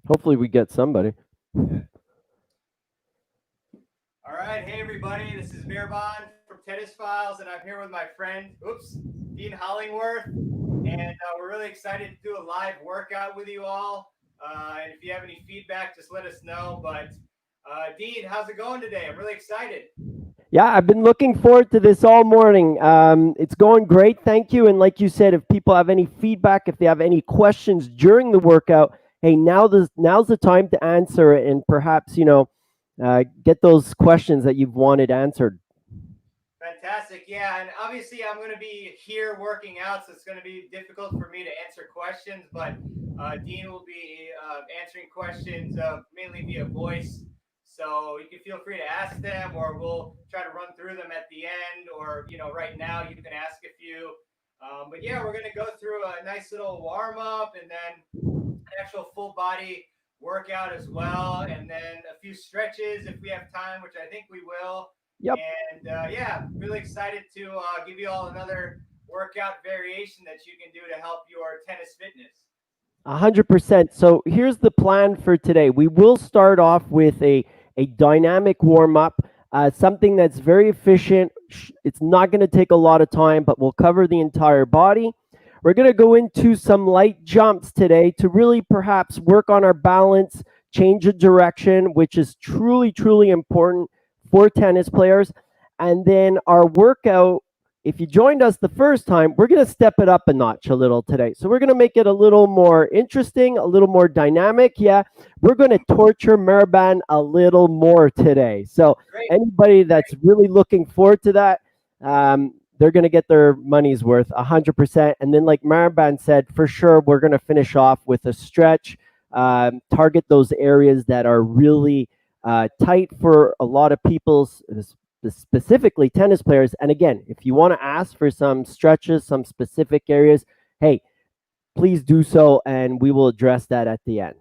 Hopefully we get somebody. Yeah. All right, hey everybody, this is Mehrban from Tennis Files, and I'm here with my friend, Dean Hollingworth, and we're really excited to do a live workout with you all. And if you have any feedback, just let us know. But Dean, how's it going today? I'm really excited. Yeah, I've been looking forward to this all morning. It's going great, thank you. And like you said, if people have any feedback, if they have any questions during the workout, hey, now's the time to answer it, and perhaps get those questions that you've wanted answered. Fantastic. Yeah, and obviously I'm going to be here working out, so it's going to be difficult for me to answer questions, but Dean will be answering questions mainly via voice. So you can feel free to ask them, or we'll try to run through them at the end, or right now you can ask a few. But yeah, we're going to go through a nice little warm up, and then an actual full body workout as well, and then a few stretches if we have time, which I think we will. Yep. And yeah, really excited to give you all another workout variation that you can do to help your tennis fitness. 100%. So here's the plan for today. We will start off with a dynamic warm up, something that's very efficient. It's not going to take a lot of time, but we'll cover the entire body. We're going to go into some light jumps today to really perhaps work on our balance, change of direction, which is truly, truly important for tennis players. And then our workout, if you joined us the first time, we're going to step it up a notch a little today. So we're going to make it a little more interesting, a little more dynamic. Yeah, we're going to torture Mehrban a little more today. So Great, anybody that's great. really looking forward to that, they're going to get their money's worth 100%. And then, like Mehrban said, for sure, we're going to finish off with a stretch, target those areas that are really tight for a lot of people's, specifically tennis players. And again, if you want to ask for some stretches, some specific areas, hey, please do so, and we will address that at the end.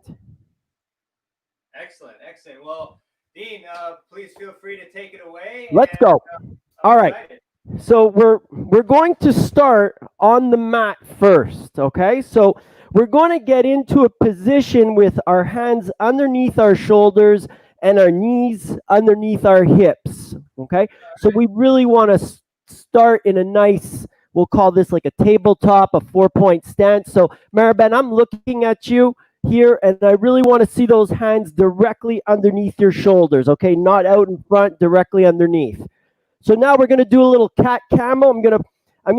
Excellent, excellent. Well, Dean, please feel free to take it away, Let's and go. I'm All right. excited. So we're going to start on the mat first, okay? So we're going to get into a position with our hands underneath our shoulders and our knees underneath our hips, okay? So we really want to start in a nice, we'll call this like a tabletop, a 4-point stance. So Mehrban, I'm looking at you here, and I really want to see those hands directly underneath your shoulders, okay? Not out in front, directly underneath. So now we're going to do a little cat camel. I'm going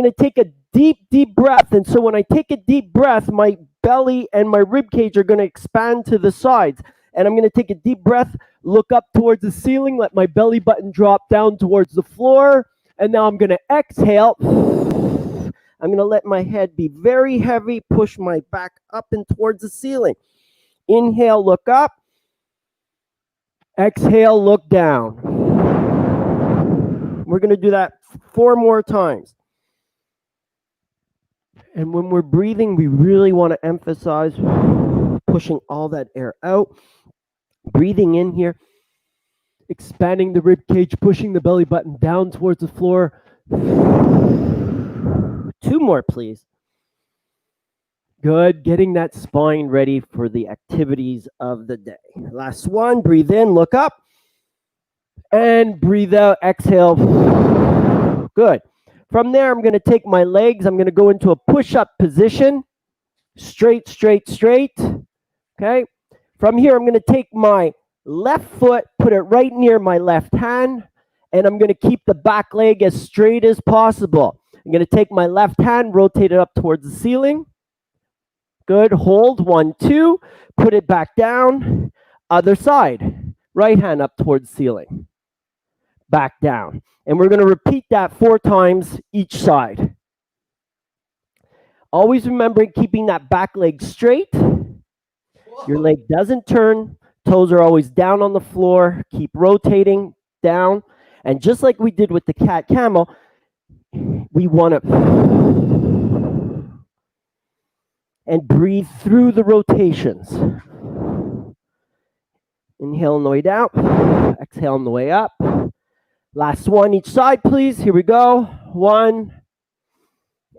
to take a deep breath. And so when I take a deep breath, my belly and my rib cage are going to expand to the sides. And I'm going to take a deep breath, look up towards the ceiling, let my belly button drop down towards the floor. And now I'm going to exhale. I'm going to let my head be very heavy, push my back up and towards the ceiling. Inhale, look up. Exhale, look down. We're going to do that 4 more times. And when we're breathing, we really want to emphasize pushing all that air out. Breathing in here, expanding the rib cage, pushing the belly button down towards the floor. 2 more, please. Good. Getting that spine ready for the activities of the day. Last one. Breathe in, look up. And breathe out, exhale. Good. From there, I'm going to take my legs. I'm going to go into a push-up position. Straight, straight, straight. Okay. From here, I'm going to take my left foot, put it right near my left hand, and I'm going to keep the back leg as straight as possible. I'm going to take my left hand, rotate it up towards the ceiling. Good. Hold. 1, 2. Put it back down. Other side. Right hand up towards the ceiling. Back down. And we're going to repeat that 4 times each side. Always remember keeping that back leg straight. Your leg doesn't turn. Toes are always down on the floor. Keep rotating down. And just like we did with the cat camel, we want to and breathe through the rotations. Inhale on the way down. Exhale on the way up. Last one each side, please. Here we go. 1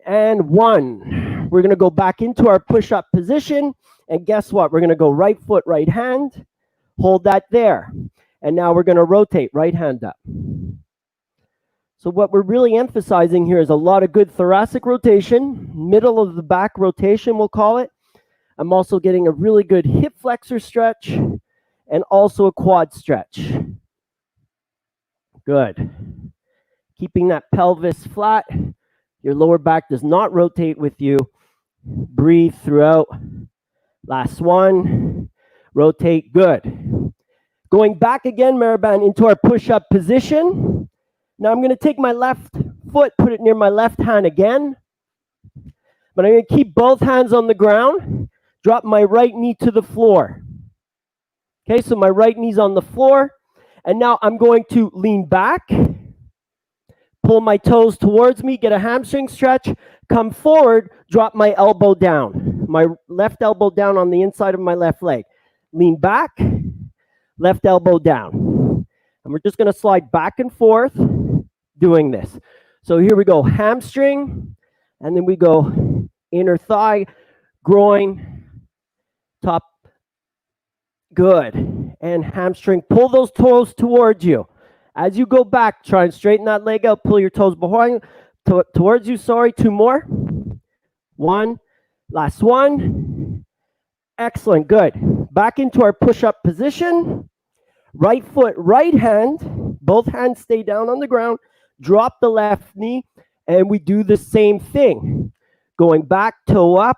and 1. We're going to go back into our push-up position. And guess what? We're going to go right foot, right hand. Hold that there. And now we're going to rotate right hand up. So what we're really emphasizing here is a lot of good thoracic rotation, middle of the back rotation, we'll call it. I'm also getting a really good hip flexor stretch and also a quad stretch. Good. Keeping that pelvis flat. Your lower back does not rotate with you. Breathe throughout. Last one. Rotate. Good. Going back again, Mehrban, into our push-up position. Now I'm going to take my left foot, put it near my left hand again. But I'm going to keep both hands on the ground. Drop my right knee to the floor. Okay, so my right knee's on the floor. And now I'm going to lean back. Pull my toes towards me, get a hamstring stretch, come forward, drop my elbow down. My left elbow down on the inside of my left leg. Lean back, left elbow down. And we're just going to slide back and forth doing this. So here we go, hamstring, and then we go inner thigh, groin, top, good. And hamstring, pull those toes towards you. As you go back, try and straighten that leg out. Pull your toes behind, towards you. Sorry, two more. One. Last one. Excellent. Good. Back into our push-up position. Right foot, right hand. Both hands stay down on the ground. Drop the left knee. And we do the same thing. Going back, toe up,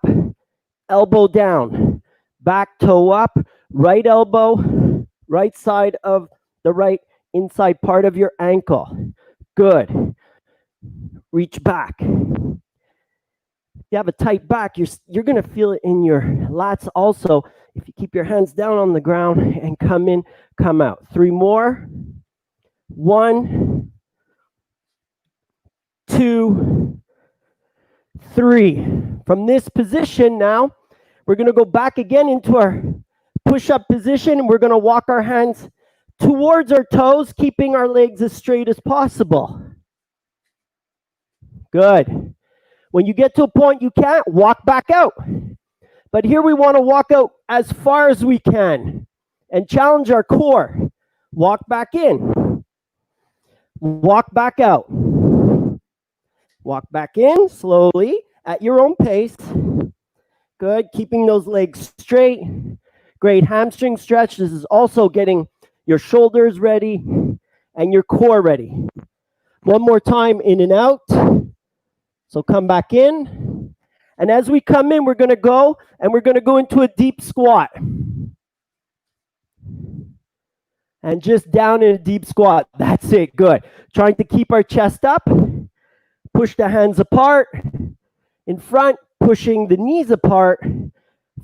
elbow down. Back, toe up, right elbow, right side of the right inside part of your ankle. Good. Reach back. If you have a tight back, you're going to feel it in your lats also. If you keep your hands down on the ground and come in, come out. Three more. 1, 2, 3. From this position now, we're going to go back again into our push-up position. We're going to walk our hands towards our toes, keeping our legs as straight as possible. Good. When you get to a point you can't, walk back out. But here we want to walk out as far as we can and challenge our core. Walk back in. Walk back out. Walk back in slowly at your own pace. Good. Keeping those legs straight. Great hamstring stretch. This is also getting your shoulders ready and your core ready. One more time, in and out. So come back in. And as we come in, we're going to go into a deep squat. And just down in a deep squat. That's it. Good. Trying to keep our chest up. Push the hands apart. In front, pushing the knees apart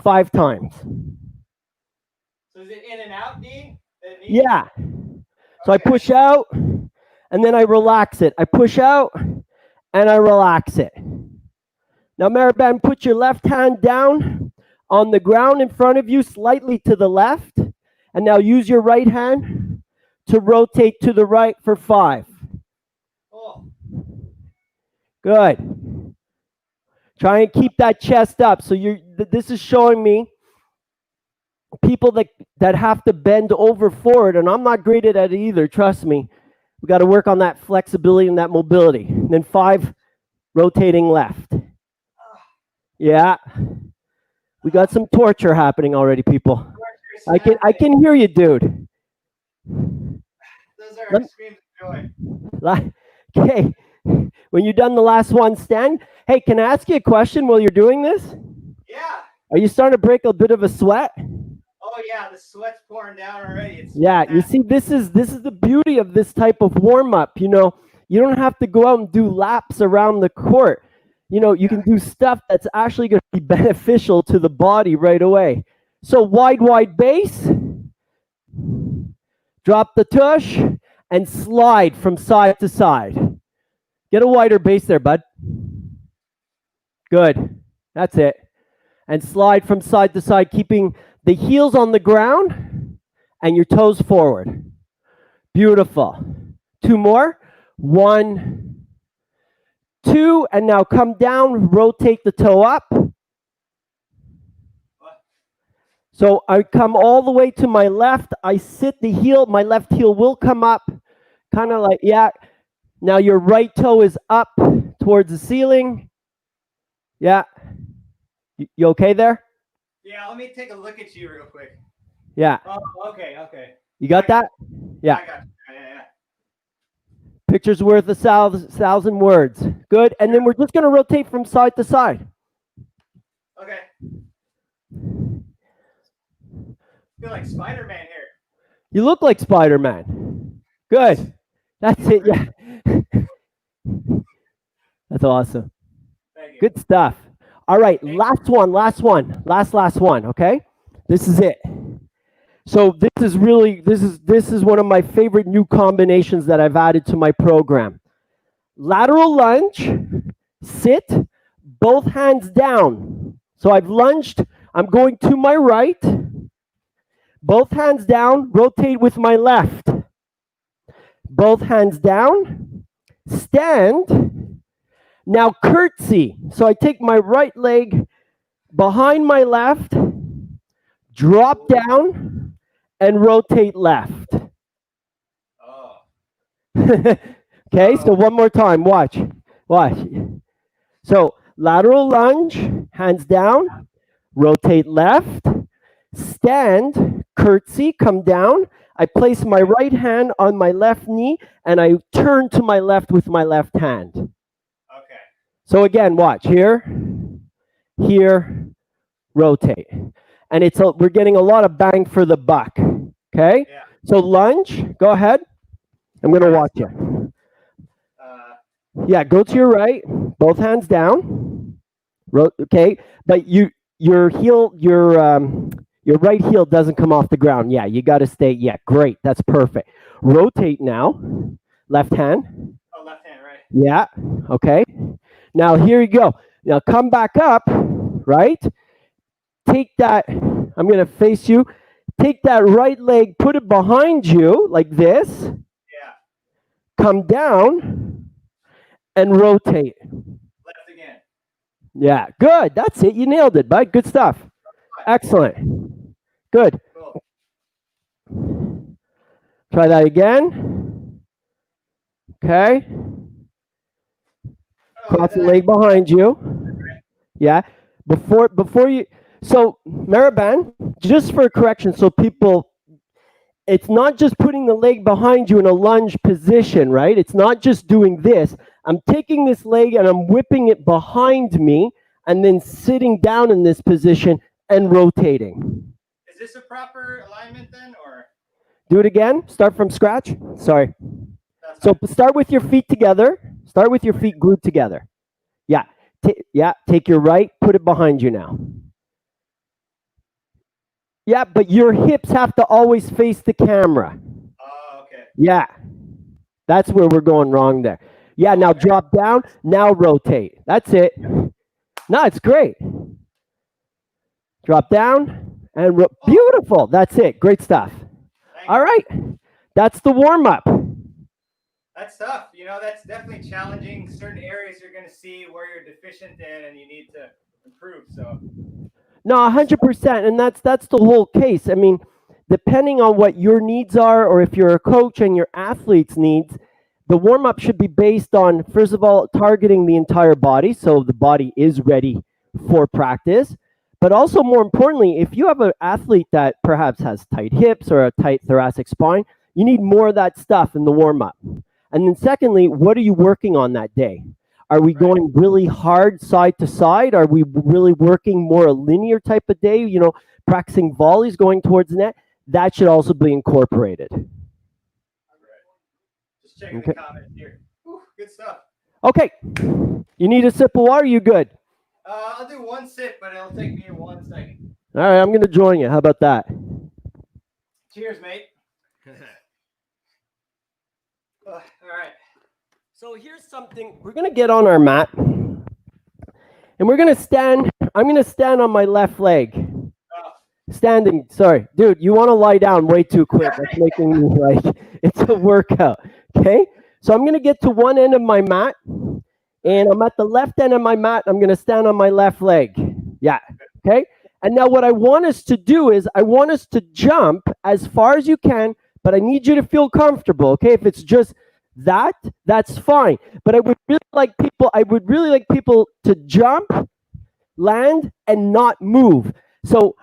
5 times. So is it in and out, Dean? Yeah. So I push out, and then I relax it. I push out, and I relax it. Now, Mehrban, put your left hand down on the ground in front of you, slightly to the left. And now use your right hand to rotate to the right for 5. Oh. Good. Try and keep that chest up. So this is showing me people that have to bend over forward, and I'm not great at it either, trust me. We got to work on that flexibility and that mobility. And then 5, rotating left. Yeah. We got some torture happening already, people. I can hear you, dude. Those are screams of joy. Okay. When you're done the last one, stand. Hey, can I ask you a question while you're doing this? Yeah. Are you starting to break a bit of a sweat? Oh yeah, the sweat's pouring down already. It's yeah, you see, this is the beauty of this type of warm-up. You know, you don't have to go out and do laps around the court. You know, you can do stuff that's actually going to be beneficial to the body right away. So wide base. Drop the tush and slide from side to side. Get a wider base there, bud. Good. That's it. And slide from side to side, keeping the heels on the ground and your toes forward. Beautiful. 2 more. 1, 2, and now come down, rotate the toe up. So I come all the way to my left. I sit the heel. My left heel will come up, kind of like, yeah. Now your right toe is up towards the ceiling. Yeah. You okay there? Yeah, let me take a look at you real quick. Yeah. Oh, okay, okay. You got that? Yeah. I got you. Yeah. Picture's worth a thousand words. Good. And then we're just going to rotate from side to side. Okay. Feel like Spider-Man here. You look like Spider-Man. Good. That's it. Yeah. That's awesome. Thank you. Good stuff. All right. Last one. Last one. Okay. This is it. So this is one of my favorite new combinations that I've added to my program. Lateral lunge, sit, both hands down. So I've lunged, I'm going to my right, both hands down, rotate with my left. Both hands down, stand, now curtsy. So I take my right leg behind my left, drop down, and rotate left. Oh. Okay, so one more time, watch. So lateral lunge, hands down, rotate left, stand, curtsy, come down. I place my right hand on my left knee and I turn to my left with my left hand. Okay. So again, watch here, rotate. And we're getting a lot of bang for the buck. Okay? Yeah. So lunge, go ahead. I'm gonna watch you. Yeah, go to your right, both hands down. Okay, but your right heel doesn't come off the ground. Yeah, you got to stay. Yeah, great. That's perfect. Rotate now. Left hand. Oh, left hand, right. Yeah. Okay. Now here you go. Now come back up. Right. Take that. I'm gonna face you. Take that right leg. Put it behind you like this. Yeah. Come down and rotate. Left again. Yeah, good. That's it. You nailed it, bud. Good stuff. Excellent. Good. Cool. Try that again. Okay. Cross the leg behind you. Yeah. Before you. So, Mehrban, just for correction, so people, it's not just putting the leg behind you in a lunge position, right? It's not just doing this. I'm taking this leg and I'm whipping it behind me and then sitting down in this position and rotating. Is this a proper alignment then, or? Do it again. Start from scratch. Sorry. So start with your feet together. Start with your feet glued together. Yeah. Take your right. Put it behind you now. Yeah, but your hips have to always face the camera. Oh, okay. Yeah. That's where we're going wrong there. Yeah, now drop down. Now rotate. That's it. No, it's great. Drop down and beautiful. That's it. Great stuff. All right. That's the warm-up. That's tough. You know, that's definitely challenging. Certain areas you're going to see where you're deficient in and you need to improve. So. No, 100%. And that's the whole case. I mean, depending on what your needs are, or if you're a coach and your athlete's needs, the warm-up should be based on, first of all, targeting the entire body, so the body is ready for practice. But also, more importantly, if you have an athlete that perhaps has tight hips or a tight thoracic spine, you need more of that stuff in the warm-up. And then secondly, what are you working on that day? Are we going really hard side to side? Are we really working more a linear type of day, you know, practicing volleys going towards the net? That should also be incorporated. Just checking the comments here. Whew, good stuff. Okay. You need a sip of water? You good? I'll do one sip, but it'll take me 1 second. All right, I'm going to join you. How about that? Cheers, mate. All right. So here's something. We're going to get on our mat. And we're going to stand. I'm going to stand on my left leg. Standing. Sorry. Dude, you want to lie down way too quick. That's making me like, it's a workout. Okay? So I'm going to get to one end of my mat. And I'm at the left end of my mat. I'm going to stand on my left leg. Yeah. Okay? And now what I want us to do is I want us to jump as far as you can, but I need you to feel comfortable, okay? If it's just that, that's fine. But I would really like people to jump, land, and not move. So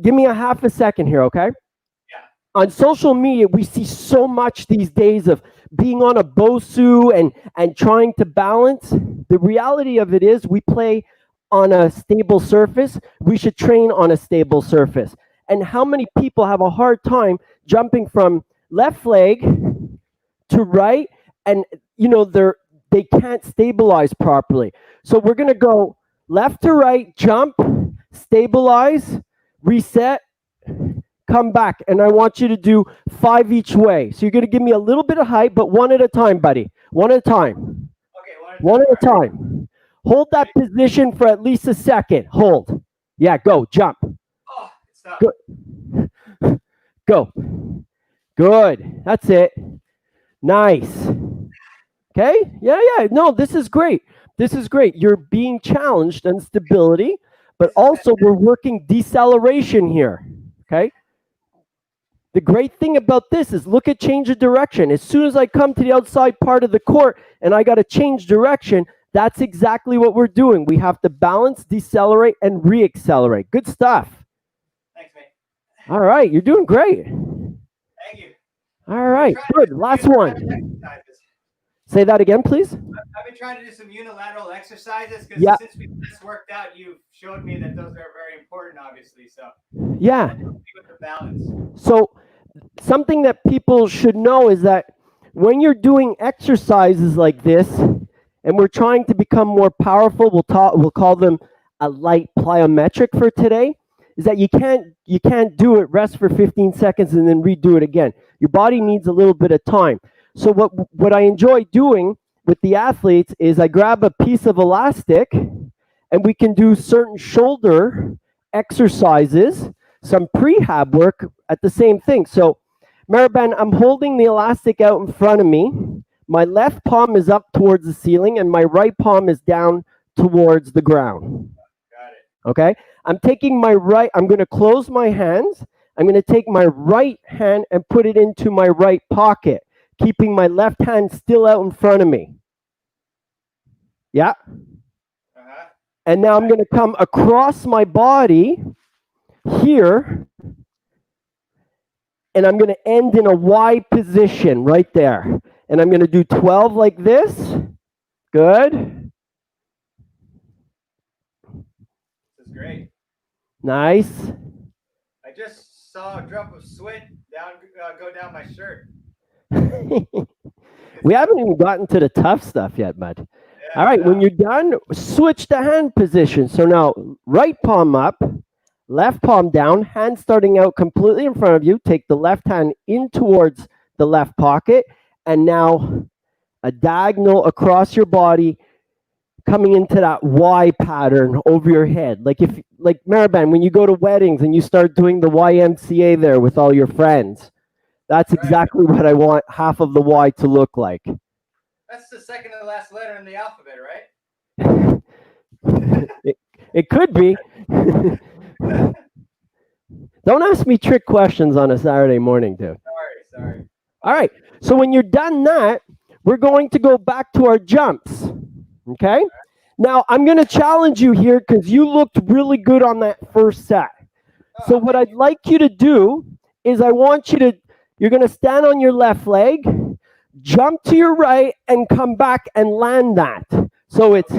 give me a half a second here, okay? Yeah. On social media, we see so much these days of being on a Bosu and trying to balance. The reality of it is we play on a stable surface. We should train on a stable surface. And how many people have a hard time jumping from left leg to right, and they can't stabilize properly. So we're going to go left to right, jump, stabilize, reset, come back, and I want you to do 5 each way. So you're going to give me a little bit of height, but one at a time, buddy. One at a time. Okay, one at a time. Hold that position for at least a second. Hold. Yeah, go. Jump. Oh, it's tough. Good. Go. Good. That's it. Nice. Okay? Yeah. No, this is great. This is great. You're being challenged on stability, but also we're working deceleration here. Okay? The great thing about this is look at change of direction. As soon as I come to the outside part of the court and I got to change direction, that's exactly what we're doing. We have to balance, decelerate, and re-accelerate. Good stuff. Thanks, mate. All right, you're doing great. Thank you. All right, good. Last one. Say that again, please. I've been trying to do some unilateral exercises because since we just worked out, you've showed me that those are very important, obviously. So yeah, with the balance. So something that people should know is that when you're doing exercises like this, and we're trying to become more powerful, we'll call them a light plyometric for today, is that you can't do it, rest for 15 seconds and then redo it again. Your body needs a little bit of time. So what I enjoy doing with the athletes is I grab a piece of elastic and we can do certain shoulder exercises, some prehab work at the same thing. So Mehrban, I'm holding the elastic out in front of me. My left palm is up towards the ceiling and my right palm is down towards the ground. Got it. Okay? I'm going to close my hands. I'm going to take my right hand and put it into my right pocket, keeping my left hand still out in front of me. Yeah? Uh-huh. And now I'm going to come across my body here, and I'm going to end in a Y position right there. And I'm going to do 12 like this. Good. This is great. Nice. I just saw a drop of sweat go down my shirt. We haven't even gotten to the tough stuff yet, bud. Yeah, all right, when you're done, switch the hand position. So now, right palm up, left palm down, hand starting out completely in front of you. Take the left hand in towards the left pocket, and now a diagonal across your body, coming into that Y pattern over your head. Like Mehrban, when you go to weddings and you start doing the YMCA there with all your friends, that's exactly what I want half of the Y to look like. That's the second to last letter in the alphabet, right? It could be. Don't ask me trick questions on a Saturday morning, dude. Sorry. All right. So when you're done that, we're going to go back to our jumps. Okay? Now, I'm going to challenge you here because you looked really good on that first set. So what I'd like you to do is you're going to stand on your left leg, jump to your right, and come back and land that. So it's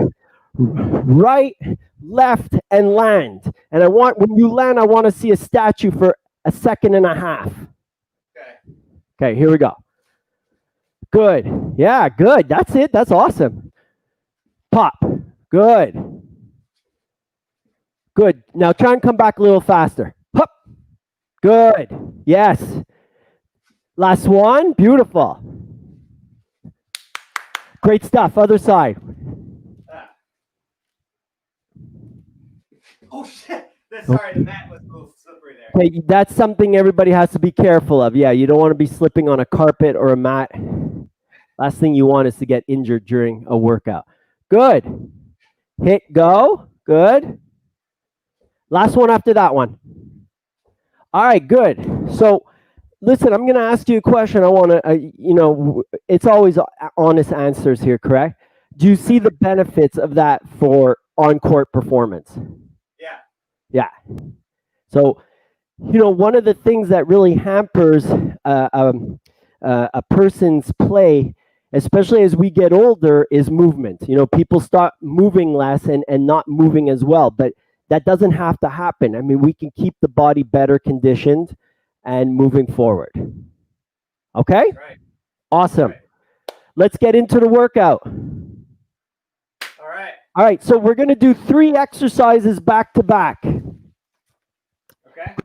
right, left, and land. And when you land, I want to see a statue for a second and a half. Okay, here we go. Good. Yeah, good. That's it. That's awesome. Pop. Good. Good. Now try and come back a little faster. Hup. Good. Yes. Last one. Beautiful. Great stuff. Other side. Oh, shit. Sorry, the mat was a little slippery there. Okay, that's something everybody has to be careful of. Yeah, you don't want to be slipping on a carpet or a mat. Last thing you want is to get injured during a workout. Good. Hit, go. Good. Last one after that one. All right, good. So listen, I'm going to ask you a question. I want to, it's always honest answers here, correct? Do you see the benefits of that for on-court performance? Yeah. Yeah. So, one of the things that really hampers a person's play, especially as we get older, is movement. People start moving less and not moving as well, but that doesn't have to happen. I mean, we can keep the body better conditioned and moving forward. Okay? That's right. Awesome. Right. Let's get into the workout. All right. All right, so we're going to do 3 exercises back to back. Okay.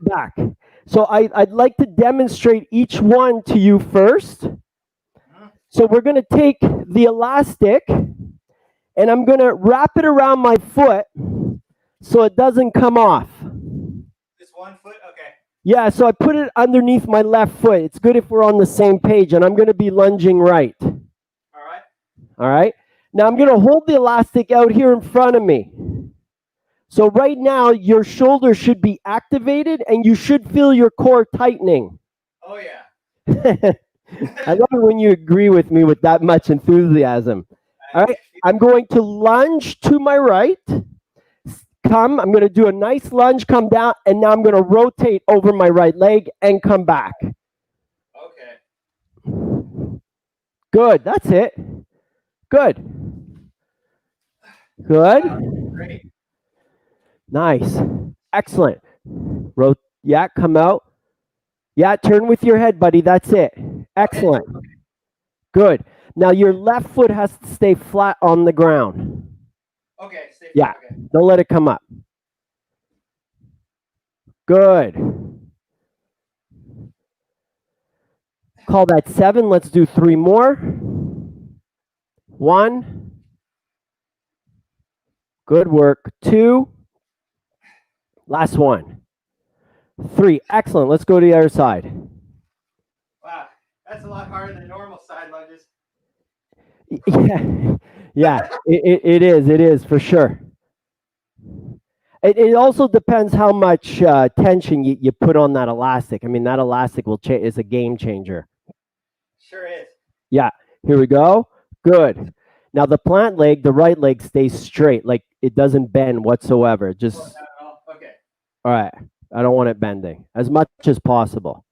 Back. So I'd like to demonstrate each one to you first. So we're going to take the elastic and I'm going to wrap it around my foot so it doesn't come off. This one foot? Okay. Yeah, so I put it underneath my left foot. It's good if we're on the same page, and I'm going to be lunging right. All right. All right. Now I'm going to hold the elastic out here in front of me. So right now, your shoulder should be activated, and you should feel your core tightening. Oh, yeah. I love it when you agree with me with that much enthusiasm. All right. I'm going to lunge to my right. I'm going to do a nice lunge, come down, and now I'm going to rotate over my right leg and come back. Okay. Good. That's it. Good. Good. Great. Nice. Excellent. Yeah, come out. Yeah, turn with your head, buddy. That's it. Excellent. Good. Now your left foot has to stay flat on the ground. Okay. Yeah. Okay. Don't let it come up. Good. Call that 7. Let's do 3 more. 1. Good work. 2. Last one. 3. Excellent. Let's go to the other side. Wow. That's a lot harder than normal side lunges. Yeah, it is for sure. It also depends how much tension you put on that elastic. I mean, that elastic is a game changer. Sure is. Yeah, here we go. Good. Now the plant leg, the right leg stays straight, like it doesn't bend whatsoever. Just not at all. Okay. All right. I don't want it bending as much as possible.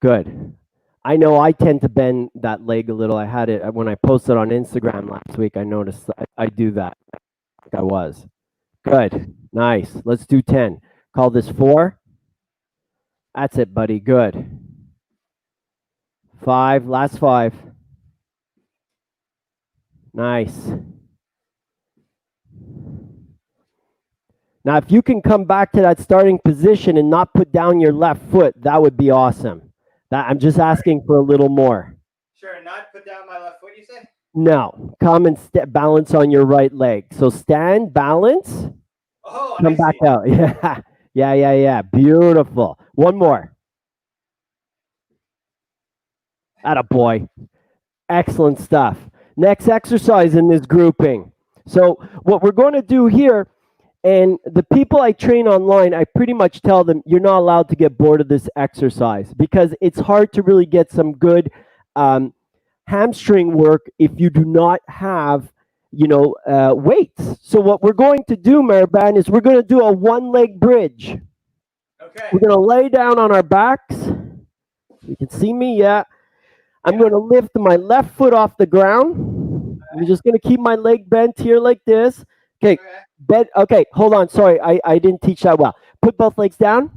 Good. I know I tend to bend that leg a little. I had it when I posted on Instagram last week. I noticed I do that. Like I was. Good. Nice. Let's do 10. Call this 4. That's it, buddy. Good. 5. Last 5. Nice. Now, if you can come back to that starting position and not put down your left foot, that would be awesome. I'm just asking for a little more. Sure, not put down my left foot, you say? No, come and balance on your right leg. So stand, balance, come back out. Yeah. Beautiful. One more. Attaboy. Excellent stuff. Next exercise in this grouping. So what we're going to do here, and the people I train online, I pretty much tell them you're not allowed to get bored of this exercise because it's hard to really get some good hamstring work if you do not have, weights. So what we're going to do, Mehrban, is we're going to do a 1-leg bridge. Okay. We're going to lay down on our backs. You can see me, yeah. I'm going to lift my left foot off the ground. I'm just going to keep my leg bent here like this. Okay. Okay, hold on. Sorry, I didn't teach that well. Put both legs down.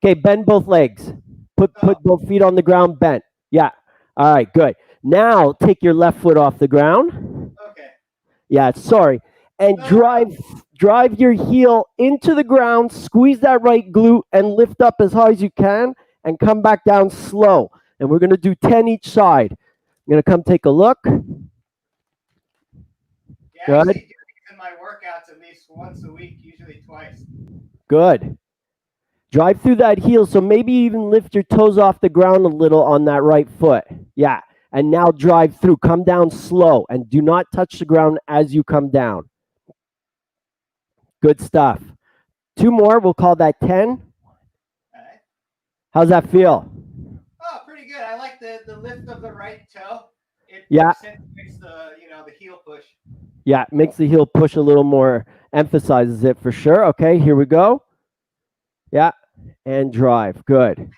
Okay, bend both legs. Put both feet on the ground, bent. Yeah. All right, good. Now take your left foot off the ground. Okay. Yeah, sorry. And drive your heel into the ground, squeeze that right glute, and lift up as high as you can, and come back down slow. And we're going to do 10 each side. I'm going to come take a look. Yeah, good. I do in my workouts at least once a week, usually twice. Good. Drive through that heel, so maybe even lift your toes off the ground a little on that right foot. Yeah. And now drive through. Come down slow and do not touch the ground as you come down. Good stuff. 2 more. We'll call that 10. All right. How's that feel? Oh, pretty good. I like the lift of the right toe. It Yeah. accentuates the heel push. Yeah, makes the heel push a little more, emphasizes it for sure. Okay, here we go. Yeah, and drive. Good.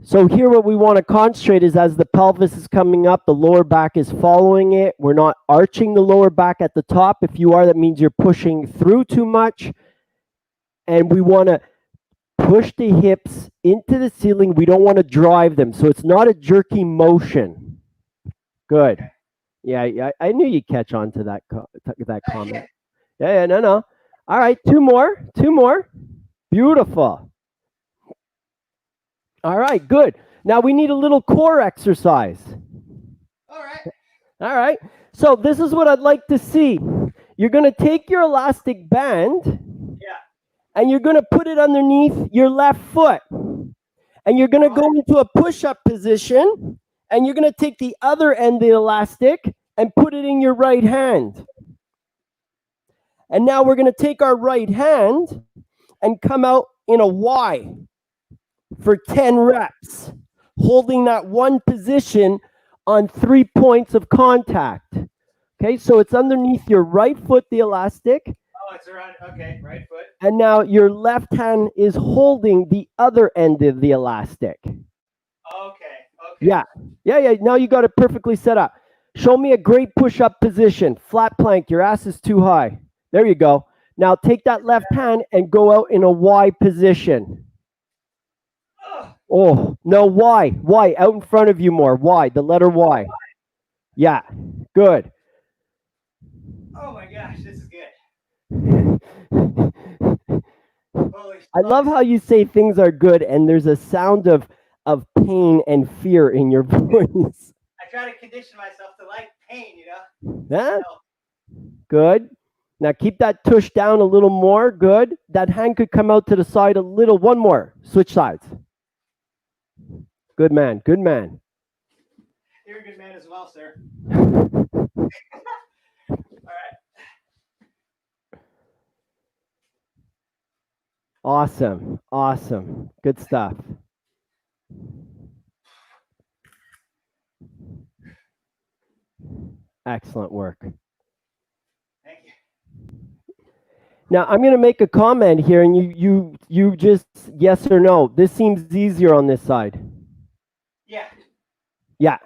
So here what we want to concentrate is as the pelvis is coming up, the lower back is following it. We're not arching the lower back at the top. If you are, that means you're pushing through too much. And we want to push the hips into the ceiling. We don't want to drive them. So it's not a jerky motion. Good. Okay. Yeah, I knew you'd catch on to that comment. Yeah. Yeah, no. All right, 2 more. 2 more. Beautiful. All right, good. Now we need a little core exercise. All right. All right. So this is what I'd like to see. You're going to take your elastic band. Yeah. And you're going to put it underneath your left foot. And you're going to go into a push-up position. And you're going to take the other end of the elastic and put it in your right hand. And now we're going to take our right hand and come out in a Y for 10 reps, holding that one position on 3 points of contact. Okay, so it's underneath your right foot, the elastic. Oh, it's around, okay, right foot. And now your left hand is holding the other end of the elastic. Okay. Yeah. Now you got it perfectly set up. Show me a great push-up position. Flat plank, your ass is too high. There you go. Now take that left hand and go out in a Y position. Oh, no, Y. Y, out in front of you more. Y, the letter Y. Yeah, good. Oh my gosh, this is good. I love how you say things are good and there's a sound of pain and fear in your voice. I try to condition myself to like pain, Yeah? Good. Now keep that tush down a little more. Good. That hand could come out to the side a little. One more. Switch sides. Good man. Good man. You're a good man as well, sir. All right. Awesome. Awesome. Good stuff. Excellent work. Thank you. Now I'm going to make a comment here, and you just yes or no. This seems easier on this side. Yeah. Yeah.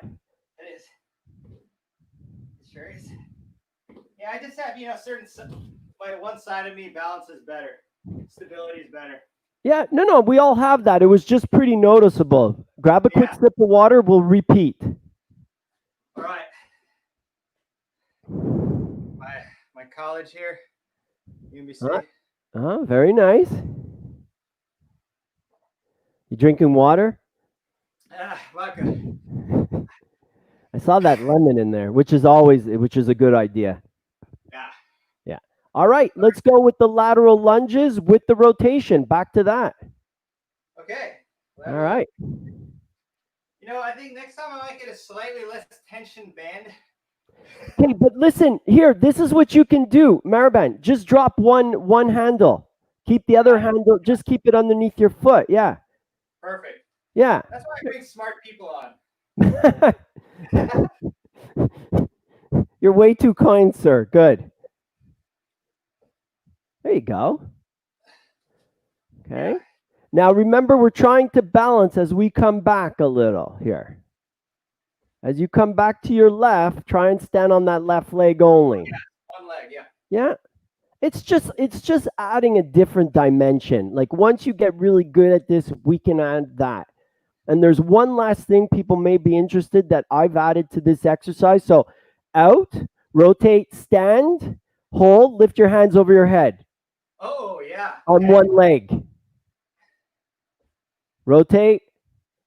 It is. It sure is. Yeah, I just have certain like one side of me balance is better, stability is better. Yeah. No. We all have that. It was just pretty noticeable. Grab a quick sip of water. We'll repeat. All right. My college here. UBC. Oh, very nice. You drinking water? Vodka. I saw that lemon in there, which is a good idea. Yeah. All right, let's go with the lateral lunges with the rotation. Back to that. Okay. All right. I think next time I might get a slightly less tension band. Okay, but listen, here, this is what you can do, Mehrban. Just drop one handle. Keep the other handle, just keep it underneath your foot. Yeah. Perfect. Yeah. That's why I bring smart people on. You're way too kind, sir. Good. There you go. Okay. Yeah. Now remember, we're trying to balance as we come back a little here. As you come back to your left, try and stand on that left leg only. Yeah, one leg, yeah. Yeah. It's just adding a different dimension. Like once you get really good at this, we can add that. And there's one last thing people may be interested that I've added to this exercise. So out, rotate, stand, hold, lift your hands over your head. Oh, yeah. On one leg. Rotate,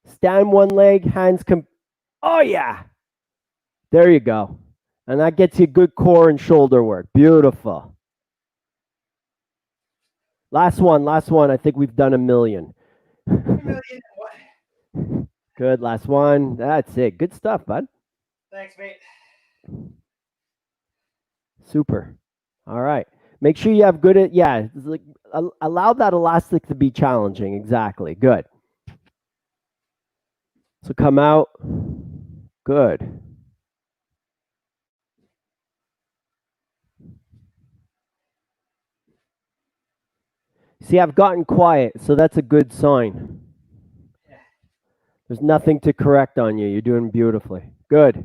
stand one leg, hands come. Oh, yeah. There you go. And that gets you good core and shoulder work. Beautiful. Last one. I think we've done 1 million. Good. Last one. That's it. Good stuff, bud. Thanks, mate. Super. All right. Make sure you have good at, yeah, it's like, allow that elastic to be challenging. Exactly. Good. So come out. Good. See, I've gotten quiet, so that's a good sign. Yeah. There's nothing to correct on you. You're doing beautifully. Good.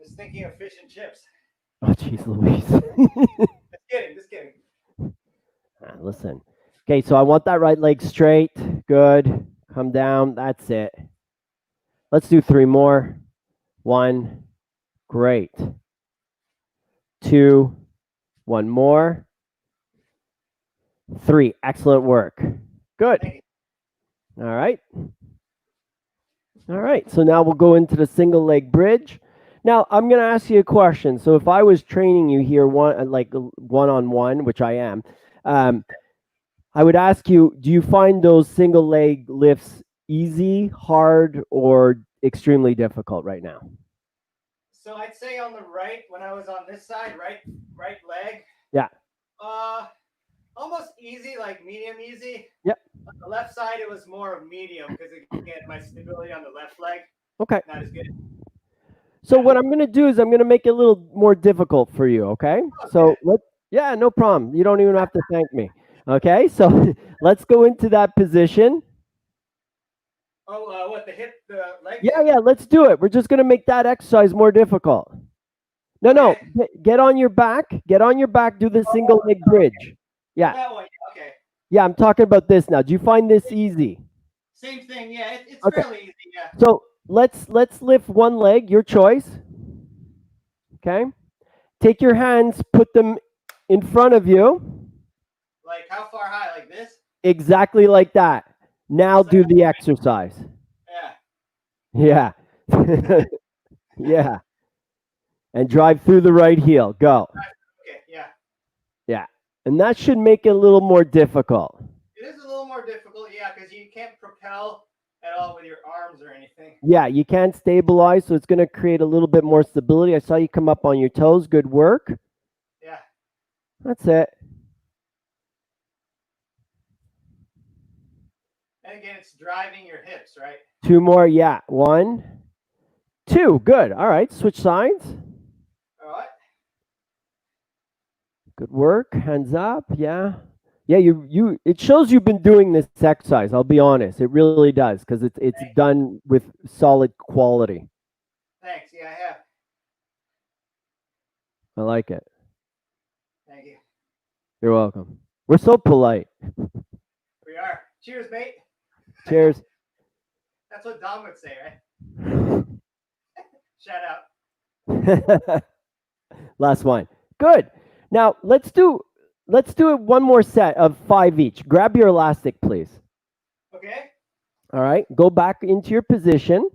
Just thinking of fish and chips. Oh, jeez Louise. Just kidding. Just kidding. Listen. Okay, so I want that right leg straight. Good. Come down. That's it. Let's do 3 more. 1. Great. 2. 1 more. 3. Excellent work. Good. All right. All right. So now we'll go into the single leg bridge. Now I'm going to ask you a question. So if I was training you here one-on-one, which I am, I would ask you, do you find those single leg lifts easy, hard, or extremely difficult right now? So I'd say on the right, when I was on this side, right leg. Yeah. Almost easy, like medium easy. Yep. On the left side, it was more of medium because again, my stability on the left leg, Okay. not as good. So what I'm going to do is I'm going to make it a little more difficult for you, okay? So yeah, no problem. You don't even have to thank me. Okay, so let's go into that position. Oh, what, the leg? Yeah, let's do it. We're just going to make that exercise more difficult. No, get on your back. Get on your back, do the single leg bridge. Yeah. That one, okay. Yeah, I'm talking about this now. Do you find this easy? Same thing, yeah. It's Okay. fairly easy, yeah. So let's lift one leg, your choice. Okay. Take your hands, put them in front of you. Like how far high? Like this? Exactly like that. Now do the exercise. Yeah. Yeah. Yeah. And drive through the right heel. Go. Okay, yeah. Yeah. And that should make it a little more difficult. It is a little more difficult, yeah, because you can't propel at all with your arms or anything. Yeah, you can't stabilize, so it's going to create a little bit more stability. I saw you come up on your toes. Good work. Yeah. That's it. And again, it's driving your hips, right? 2 more. Yeah. 1, 2. Good. All right. Switch sides. All right. Good work. Hands up. Yeah. Yeah, you it shows you've been doing this exercise, I'll be honest. It really does, because it's done with solid quality. Thanks. Yeah, I have. I like it. Thank you. You're welcome. We're so polite. We are. Cheers, mate. Cheers. That's what Dom would say, right? Shout out. Last one. Good. Now let's do it one more set of 5 each. Grab your elastic, please. Okay. All right. Go back into your position.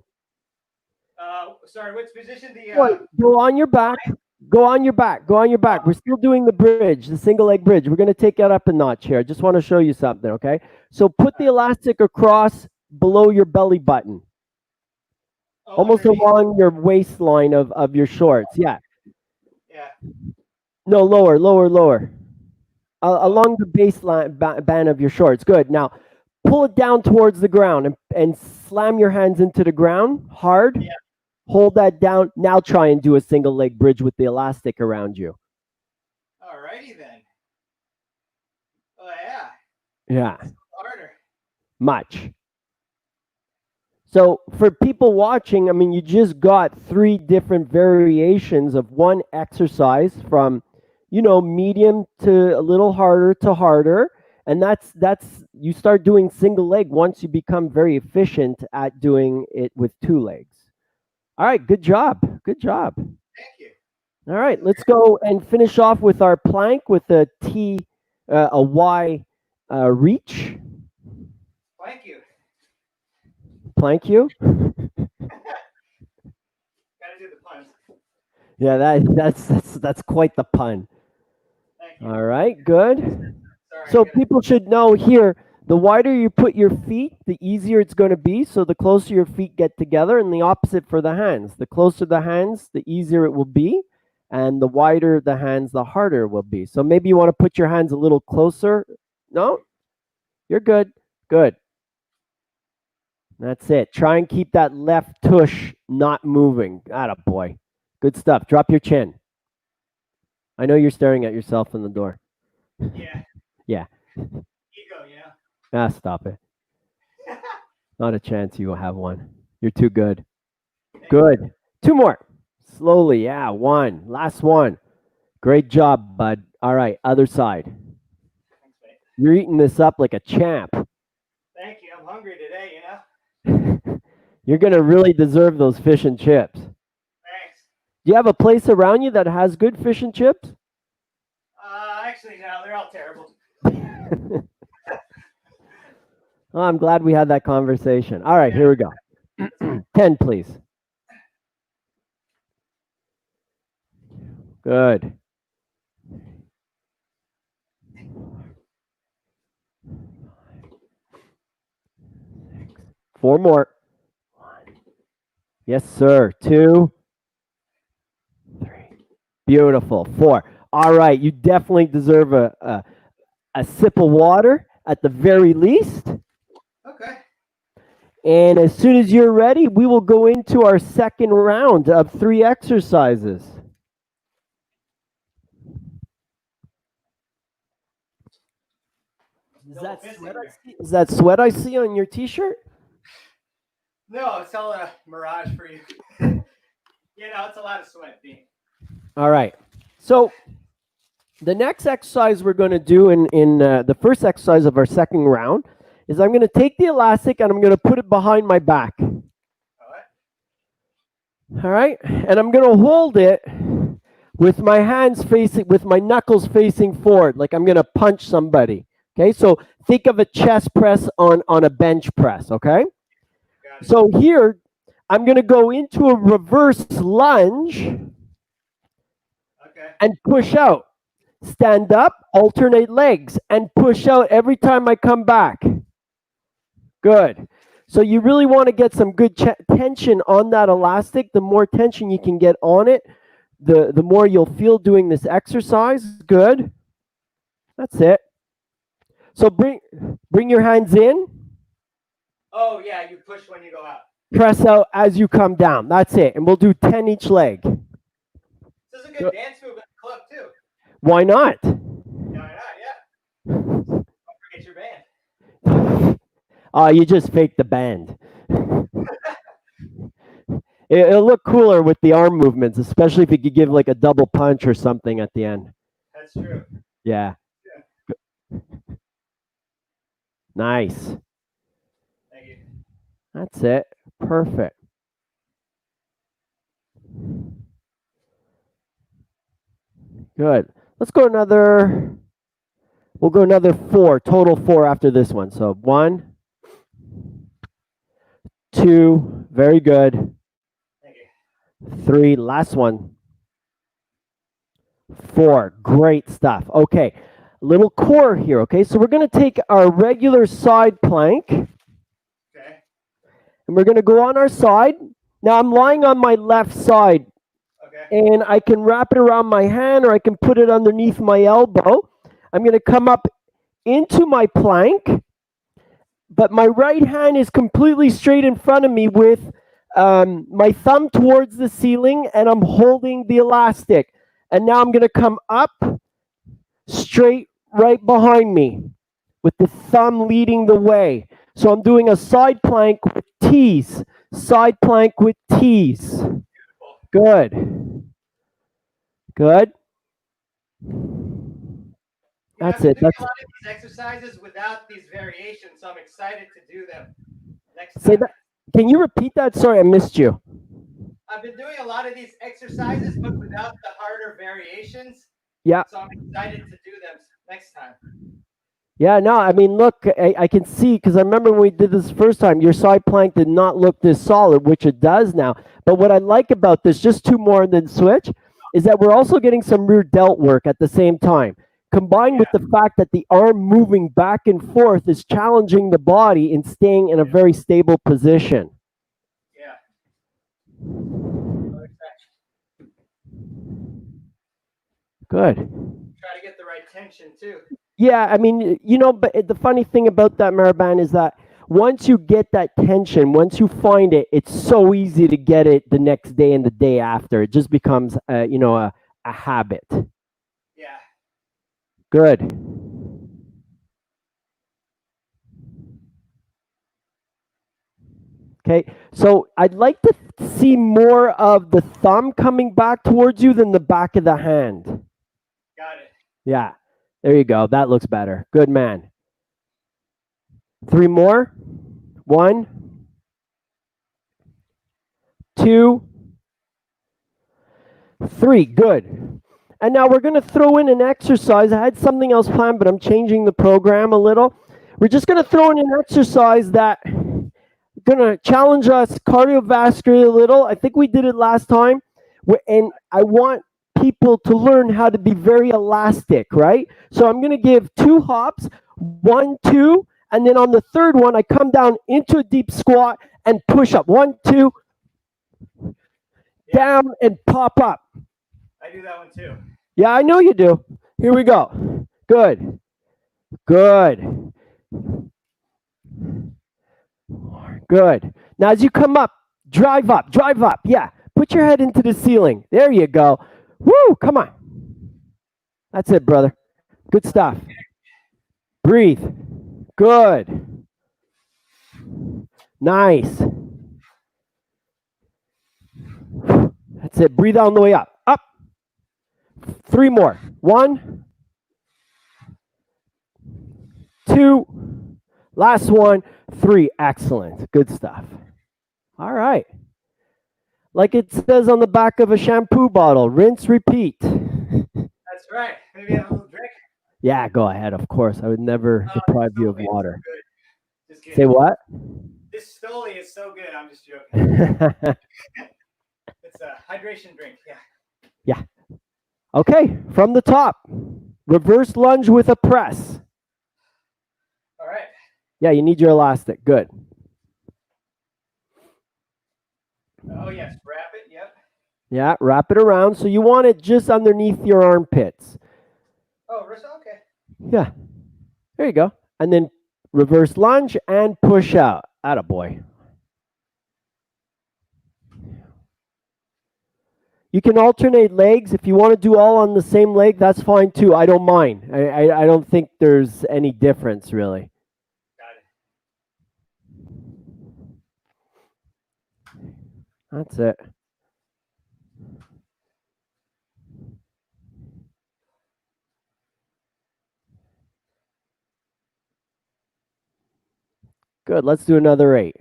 Sorry, which position? Go on your back. Go on your back. Go on your back. We're still doing the bridge, the single leg bridge. We're going to take that up a notch here. I just want to show you something, okay? So put the elastic across below your belly button. Almost along your waistline of your shorts. Yeah. Yeah. No, lower. Along the baseline band of your shorts. Good. Now, pull it down towards the ground and slam your hands into the ground hard. Yeah. Hold that down. Now try and do a single leg bridge with the elastic around you. All righty then. Oh, yeah. Yeah. Harder. Much. So for people watching, I mean, you just got 3 different variations of one exercise from, medium to a little harder to harder. And that's you start doing single leg once you become very efficient at doing it with 2 legs. All right, good job. Good job. Thank you. All right, let's go and finish off with our plank with a T, a Y reach. Thank you. Plank you. Gotta do the puns. Yeah, that's quite the pun. Thank you. All right, good. Sorry, So people should know here, the wider you put your feet, the easier it's going to be. So the closer your feet get together, and the opposite for the hands. The closer the hands, the easier it will be. And the wider the hands, the harder it will be. So maybe you want to put your hands a little closer. No? You're good. Good. That's it. Try and keep that left tush not moving. Atta boy. Good stuff. Drop your chin. I know you're staring at yourself in the door. Yeah. Yeah. Ego, you know. Ah, stop it. Not a chance you will have one. You're too good. Good. Two more. Slowly. Yeah. One. Last one. Great job, bud. All right. Other side. Thanks, mate. You're eating this up like a champ. Thank you. I'm hungry today, you know. You're going to really deserve those fish and chips. Thanks. Do you have a place around you that has good fish and chips? Actually, no, they're all terrible. Oh, I'm glad we had that conversation. All right, here we go. 10, please. Good. Four more. Yes, sir. 2, 3. Beautiful. 4. All right, you definitely deserve a sip of water at the very least. Okay. And as soon as you're ready, we will go into our second round of 3 exercises. Is that sweat I see on your t-shirt? No, it's all a mirage for you. You know, it's a lot of sweat, Dean. All right. So the next exercise we're going to do in the first exercise of our second round is I'm going to take the elastic and I'm going to put it behind my back. All right. And I'm going to hold it with my hands facing, with my knuckles facing forward, like I'm going to punch somebody. Okay. So think of a chest press on a bench press. Okay. So here I'm going to go into a reverse lunge and push out. Stand up, alternate legs, and push out every time I come back. Good. So you really want to get some good tension on that elastic. The more tension you can get on it, the more you'll feel doing this exercise. Good. That's it. So bring your hands in. Oh, yeah, you push when you go out. Press out as you come down. That's it. And we'll do 10 each leg. This is a good dance move at the club, too. Why not? Why not? Yeah. Don't forget your band. Oh, you just faked the band. It'll look cooler with the arm movements, especially if you could give like a double punch or something at the end. That's true. Yeah. Nice. Thank you. That's it. Perfect. Good. Let's go another. We'll go another 4. Total 4 after this one. So 1, 2. Very good. Thank you. 3. Last one. 4. Great stuff. Okay. Little core here. Okay. So we're going to take our regular side plank. Okay. And we're going to go on our side. Now I'm lying on my left side. Okay. And I can wrap it around my hand or I can put it underneath my elbow. I'm going to come up into my plank, but my right hand is completely straight in front of me with my thumb towards the ceiling, and I'm holding the elastic. And now I'm going to come up straight right behind me with the thumb leading the way. So I'm doing a side plank with T's. Side plank with T's. Good. Good. That's it. That's a lot of these exercises without these variations, so I'm excited to do them next time. Say that. Can you repeat that? Sorry, I missed you. I've been doing a lot of these exercises, but without the harder variations. Yeah. So I'm excited to do them next time. Yeah, no, I mean, look, I can see, because I remember when we did this first time, your side plank did not look this solid, which it does now. But what I like about this, just 2 more and then switch, is that we're also getting some rear delt work at the same time. Combined with the fact that the arm moving back and forth is challenging the body in staying in a very stable position. Yeah. Good. Try to get the right tension too. Yeah, I mean, but the funny thing about that, Mehrban, is that once you get that tension, once you find it, it's so easy to get it the next day and the day after. It just becomes, a habit. Yeah. Good. Okay, so I'd like to see more of the thumb coming back towards you than the back of the hand. Got it. Yeah, there you go. That looks better. Good man. 3 more. 1, 2, 3. Good. And now we're going to throw in an exercise. I had something else planned, but I'm changing the program a little. We're just going to throw in an exercise that going to challenge us cardiovascularly a little. I think we did it last time. And I want people to learn how to be very elastic, right? So I'm going to give 2 hops, 1, 2, and then on the third one, I come down into a deep squat and push up. 1, 2, down and pop up. I do that one too. Yeah, I know you do. Here we go. Good. Good. Good. Now, as you come up, drive up, drive up. Yeah. Put your head into the ceiling. There you go. Woo, come on. That's it, brother. Good stuff. Breathe. Good. Nice. That's it. Breathe on the way up. Up. 3 more. 1, 2. Last one. 3. Excellent. Good stuff. All right. Like it says on the back of a shampoo bottle, rinse, repeat. That's right. Maybe have a little drink. Yeah, go ahead. Of course. I would never deprive you of Stoli is water. so good. Just kidding. Say what? This Stoli is so good. I'm just joking. It's a hydration drink. Yeah. Yeah. Okay, from the top. Reverse lunge with a press. All right. Yeah, you need your elastic. Good. Oh yes, wrap it. Yep. Yeah, wrap it around. So you want it just underneath your armpits. Oh, okay. Yeah. There you go. And then reverse lunge and push out. Attaboy. You can alternate legs. If you want to do all on the same leg, that's fine too. I don't mind. I don't think there's any difference really. Got it. That's it. Good. Let's do another 8.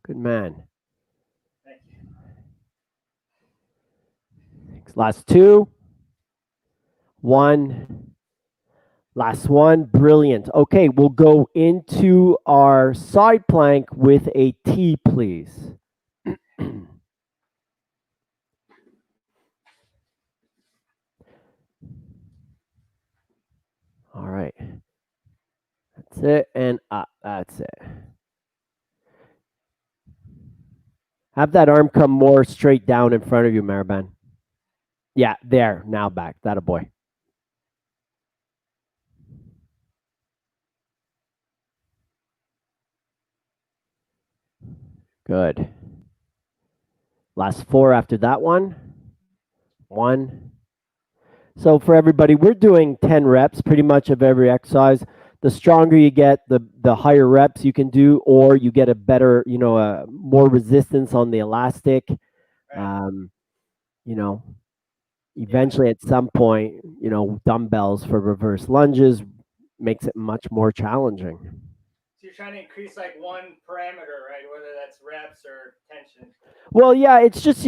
Good man. Thank you. Last 2. 1. Last one. Brilliant. Okay, we'll go into our side plank with a T, please. All right. That's it. And up. That's it. Have that arm come more straight down in front of you, Mehrban. Yeah, there. Now back. That a boy. Good. Last 4 after that one. 1. So for everybody, we're doing 10 reps pretty much of every exercise. The stronger you get, the higher reps you can do, or you get a better, more resistance on the elastic. Right. Eventually at some point, dumbbells for reverse lunges makes it much more challenging. So you're trying to increase like one parameter, right? Whether that's reps or tension. Well, yeah, it's just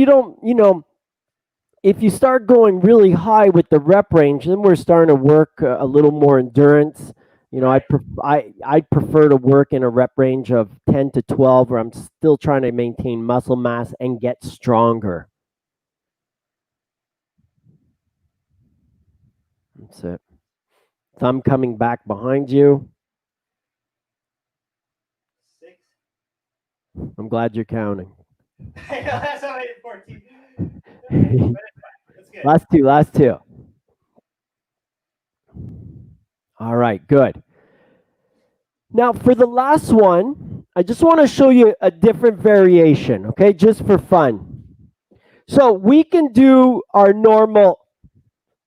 if you start going really high with the rep range, then we're starting to work a little more endurance. Right. I'd prefer to work in a rep range of 10 to 12 where I'm still trying to maintain muscle mass and get stronger. That's it. Thumb coming back behind you. 6. I'm glad you're counting. I know, that's how I did 14. But it's fine. That's good. Last two. All right, good. Now for the last one, I just want to show you a different variation, okay, just for fun. So we can do our normal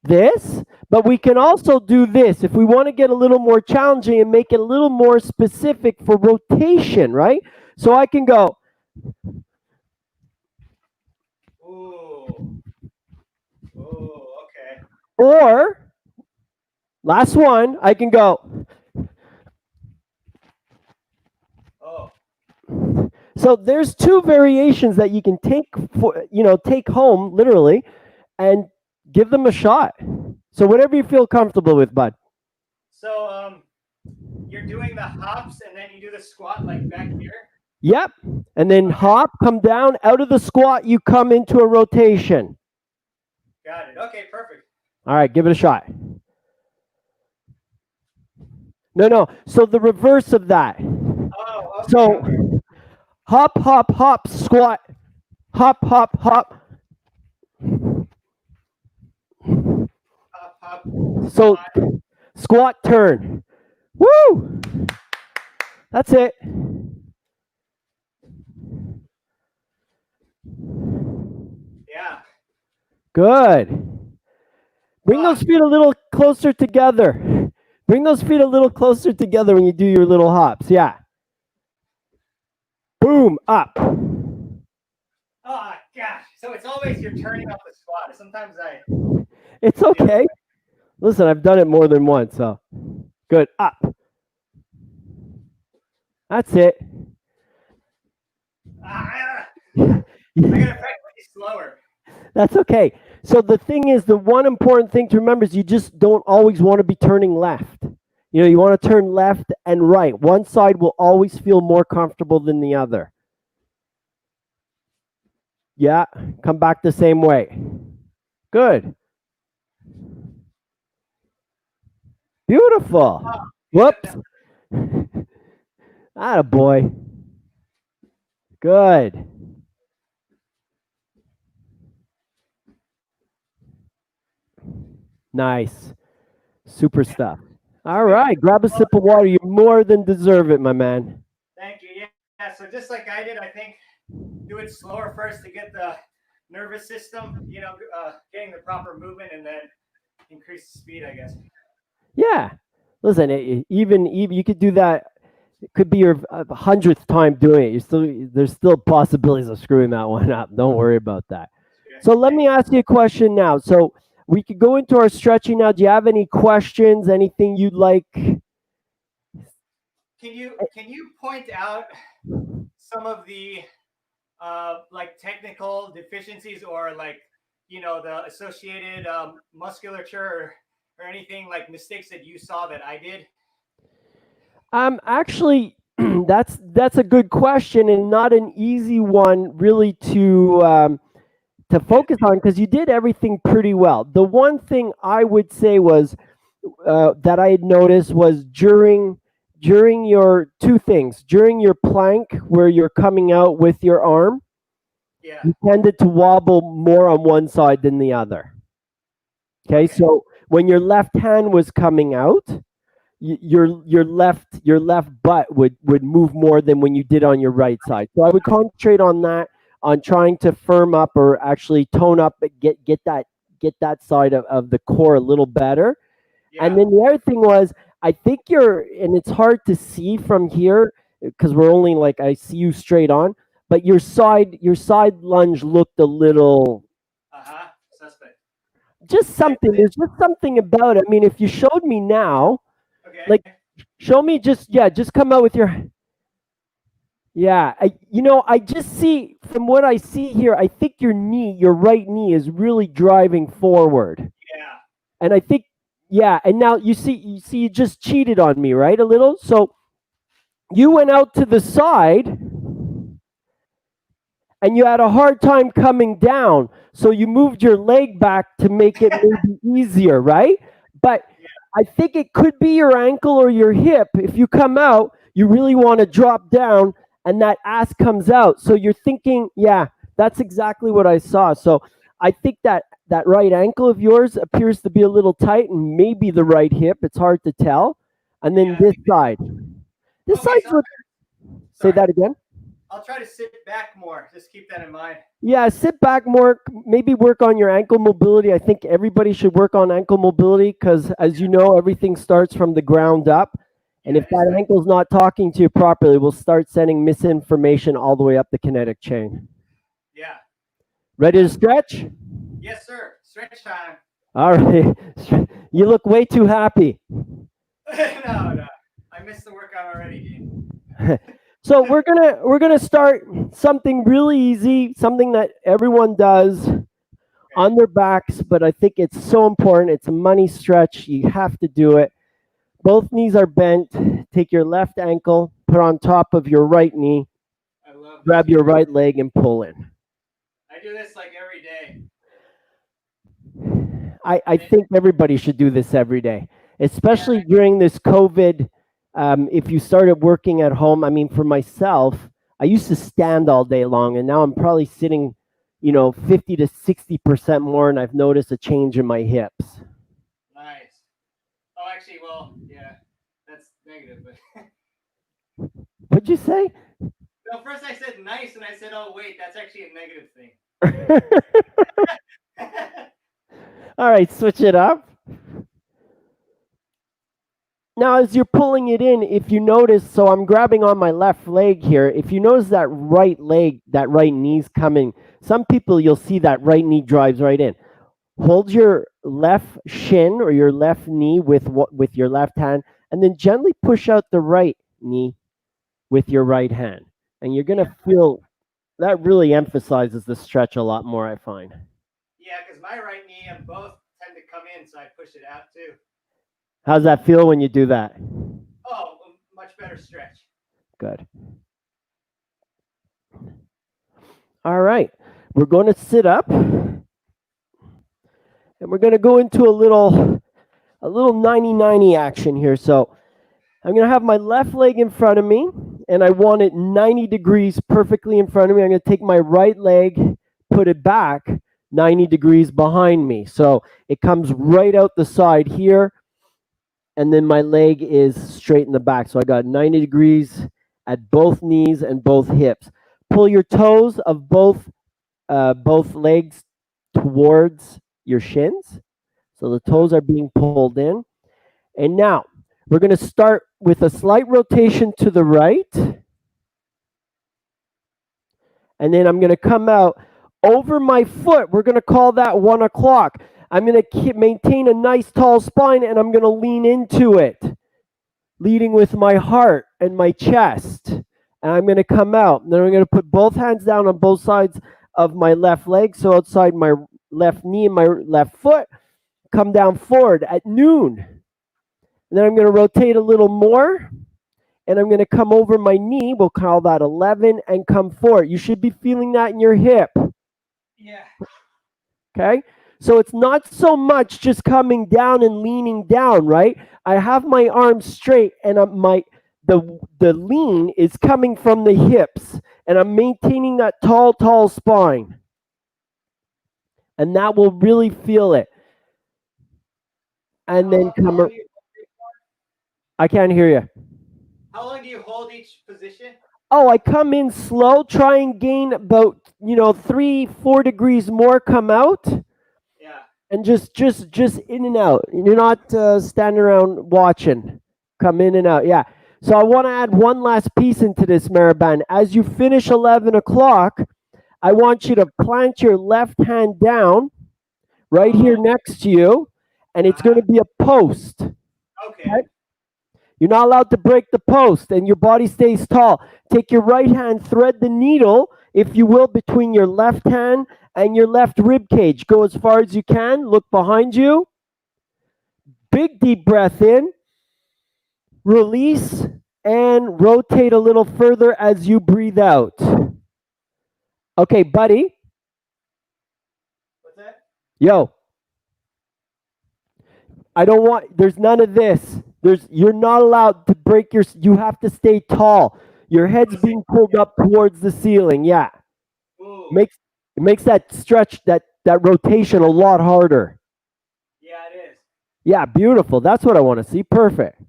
this, but we can also do this if we want to get a little more challenging and make it a little more specific for rotation, right? So I can go. Ooh. Ooh, okay. Or, last one, I can go. Oh. So there's two variations that you can take home literally and give them a shot. So whatever you feel comfortable with, bud. So you're doing the hops and then you do the squat like back here? Yep. And then hop, come down, out of the squat, you come into a rotation. Got it. Okay, perfect. All right, give it a shot. No. So the reverse of that. Oh, okay. So Okay. hop, hop, hop, squat. Hop, hop, hop. Hop, hop. So Squat. squat, turn. Woo! That's it. Yeah. Good. Bring those feet a little closer together. Bring those feet a little closer together when you do your little hops. Yeah. Boom, up. Oh gosh. So it's always you're turning off the squat. Sometimes I It's okay. Listen, I've done it more than once, so good. Up. That's it. I gotta practice slower. That's okay. So the thing is, the one important thing to remember is you just don't always want to be turning left. You know, you want to turn left and right. One side will always feel more comfortable than the other. Yeah, come back the same way. Good. Beautiful. Whoops. Atta boy. Good. Nice. Super stuff. All right, grab a sip of water. You more than deserve it, my man. Thank you. Yeah. So just like I did, I think do it slower first to get the nervous system, getting the proper movement, and then increase the speed, I guess. Yeah. Listen, even you could do that. It could be your 100th time doing it. There's still possibilities of screwing that one up. Don't worry about that. So let me ask you a question now. So we could go into our stretching now. Do you have any questions? Anything you'd like? Can you point out some of the like technical deficiencies or like the associated musculature or anything like mistakes that you saw that I did? Actually, that's a good question and not an easy one really to focus on because you did everything pretty well. The one thing I would say was that I had noticed was during your two things during your plank where you're coming out with your arm, Yeah. you tended to wobble more on one side than the other. Okay, so when your left hand was coming out, your left butt would move more than when you did on your right side. So I would concentrate on that, on trying to firm up or actually tone up, get that side of the core a little better. Yeah. And then the other thing was, I think and it's hard to see from here because we're only like I see you straight on, but your side lunge looked a little suspect. Just something. There's just something about it. I mean, if you showed me now, Okay. like show me just come out with your. Yeah, I just see from what I see here. I think your right knee, is really driving forward. Yeah. And I think, yeah, and now you just cheated on me, right? A little. So you went out to the side and you had a hard time coming down. So you moved your leg back to make it maybe easier, right? But I think it could be your ankle or your hip. If you come out, you really want to drop down and that ass comes out. So you're thinking, yeah, that's exactly what I saw. So I think that right ankle of yours appears to be a little tight, and maybe the right hip. It's hard to tell. And then Yeah. this side. This Okay, side's so what, say sorry. that again. I'll try to sit back more. Just keep that in mind. Yeah, sit back more, maybe work on your ankle mobility. I think everybody should work on ankle mobility because, as you know, everything starts from the ground up. And Yeah, if that ankle's not talking to you properly, we'll start sending misinformation all the way up the kinetic chain. yeah. Ready to stretch? Yes, sir. Stretch time. All right. You look way too happy. No, no. I missed the workout already, Dean. So we're gonna start something really easy, something that everyone does on their backs, but I think it's so important. It's a money stretch. You have to do it. Both knees are bent. Take your left ankle, put on top of your right knee, I love grab this. your right leg, and pull in. I do this like every day. I think everybody should do this every day, especially during this COVID. If you started working at home, I mean, for myself, I used to stand all day long, and now I'm probably sitting, 50 to 60% more, and I've noticed a change in my hips. Nice. Oh, actually, well, yeah, that's negative. But What'd you say? no, first I said nice, and I said, oh wait, that's actually a negative thing. All right, switch it up. Now, as you're pulling it in, if you notice, so I'm grabbing on my left leg here. If you notice that right leg, that right knee's coming, some people you'll see that right knee drives right in. Hold your left shin or your left knee with your left hand, and then gently push out the right knee with your right hand. And you're gonna feel that really emphasizes the stretch a lot more, I find. Yeah, because my right knee and both tend to come in, so I push it out too. How's that feel when you do that? Oh, much better stretch. Good. All right. We're going to sit up and we're going to go into a little 90-90 action here. So I'm going to have my left leg in front of me and I want it 90 degrees perfectly in front of me. I'm going to take my right leg, put it back 90 degrees behind me. So it comes right out the side here. And then my leg is straight in the back. So I got 90 degrees at both knees and both hips. Pull your toes of both legs towards your shins. So the toes are being pulled in. And now we're going to start with a slight rotation to the right. And then I'm going to come out over my foot. We're going to call that 1 o'clock. I'm going to maintain a nice tall spine and I'm going to lean into it, leading with my heart and my chest. And I'm going to come out. And then I'm going to put both hands down on both sides of my left leg, so outside my left knee and my left foot. Come down forward at noon. And then I'm going to rotate a little more. And I'm going to come over my knee. We'll call that 11 and come forward. You should be feeling that in your hip. Yeah. Okay? So it's not so much just coming down and leaning down, right? I have my arms straight and the lean is coming from the hips and I'm maintaining that tall spine. And that will really feel it. And then come I can't hear you. How long do you hold each position? Oh, I come in slow, try and gain about, 3-4 degrees more, come out. Yeah. And just in and out. You're not standing around watching. Come in and out. Yeah. So I want to add one last piece into this, Mehrban. As you finish 11 o'clock, I want you to plant your left hand down right here next to you, and it's going to be a post. Okay. You're not allowed to break the post, and your body stays tall. Take your right hand, thread the needle, if you will, between your left hand and your left rib cage. Go as far as you can. Look behind you. Big deep breath in. Release and rotate a little further as you breathe out. Okay, buddy. What's that? Yo. there's none of this. You're not allowed to you have to stay tall. Your head's being pulled up towards the ceiling. Yeah. Ooh. It makes that stretch, that rotation a lot harder. Yeah, it is. Yeah, beautiful. That's what I want to see. Perfect.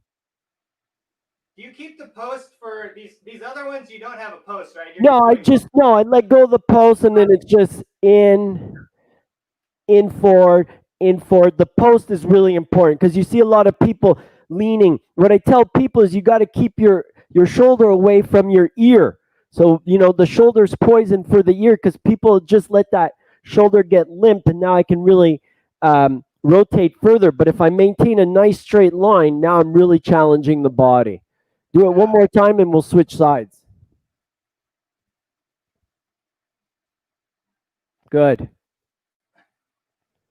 Do you keep the post for these other ones? You don't have a post, right? No, I let go of the post, and then it's just in forward, in forward. The post is really important because you see a lot of people leaning. What I tell people is you got to keep your shoulder away from your ear. So, the shoulder's poison for the ear because people just let that shoulder get limp, and now I can really rotate further. But if I maintain a nice straight line, now I'm really challenging the body. Do it one more time and we'll switch sides. Good.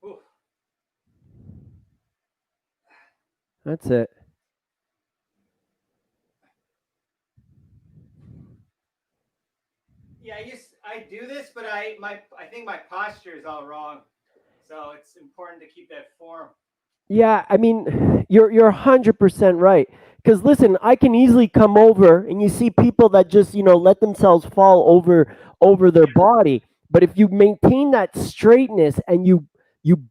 Ooh. That's it. Yeah, I do this, but I think my posture is all wrong. So it's important to keep that form. Yeah, I mean, you're 100% right. Because listen, I can easily come over, and you see people that just let themselves fall over their body. But if you maintain that straightness and you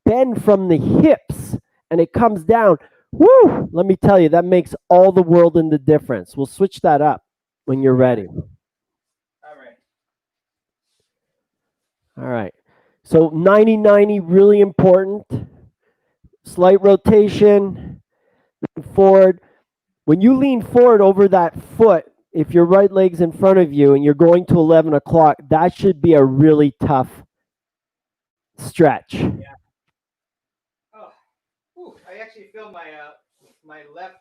bend from the hips and it comes down, whoo! Let me tell you, that makes all the world in the difference. We'll switch that up when you're ready. All right. All right. So 90-90, really important. Slight rotation, forward. When you lean forward over that foot, if your right leg's in front of you and you're going to 11 o'clock, that should be a really tough stretch. Yeah. Oh, ooh, I actually feel my left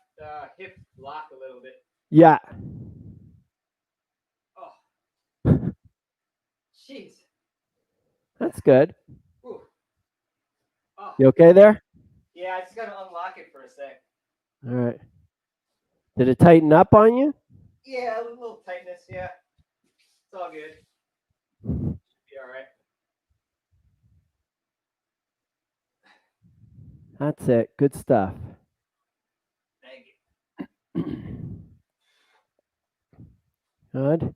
hip lock a little bit. Yeah. Oh, jeez. That's good. Ooh. Oh. You okay there? Yeah, I just gotta unlock it for a sec. All right. Did it tighten up on you? Yeah, a little tightness. Yeah, it's all good. Should be all right. That's it. Good stuff. Thank you. Good.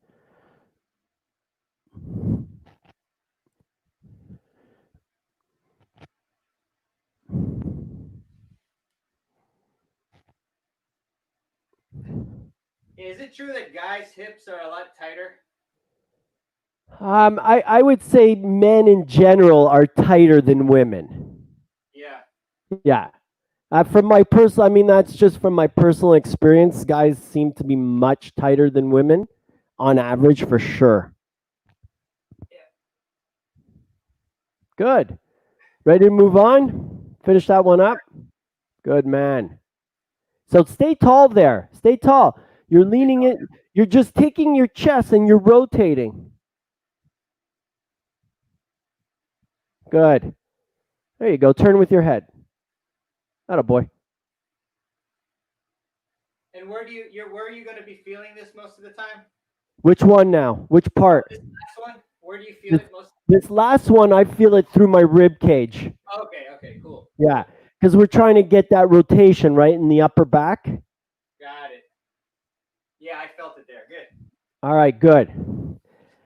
Is it true that guys' hips are a lot tighter? I would say men in general are tighter than women. Yeah. Yeah. From my personal, I mean, that's just from my personal experience. Guys seem to be much tighter than women on average, for sure. Yeah. Good. Ready to move on? Finish that one up? Good, man. So stay tall there. Stay tall. You're leaning it. You're just taking your chest and you're rotating. Good. There you go. Turn with your head. Atta boy. And where are you going to be feeling this most of the time? Which one now? Which part? This last one. Where do you feel it most? This last one, I feel it through my rib cage. Okay. Okay. Cool. Yeah, because we're trying to get that rotation right in the upper back. Got it. Yeah, I felt it there. Good. All right, good.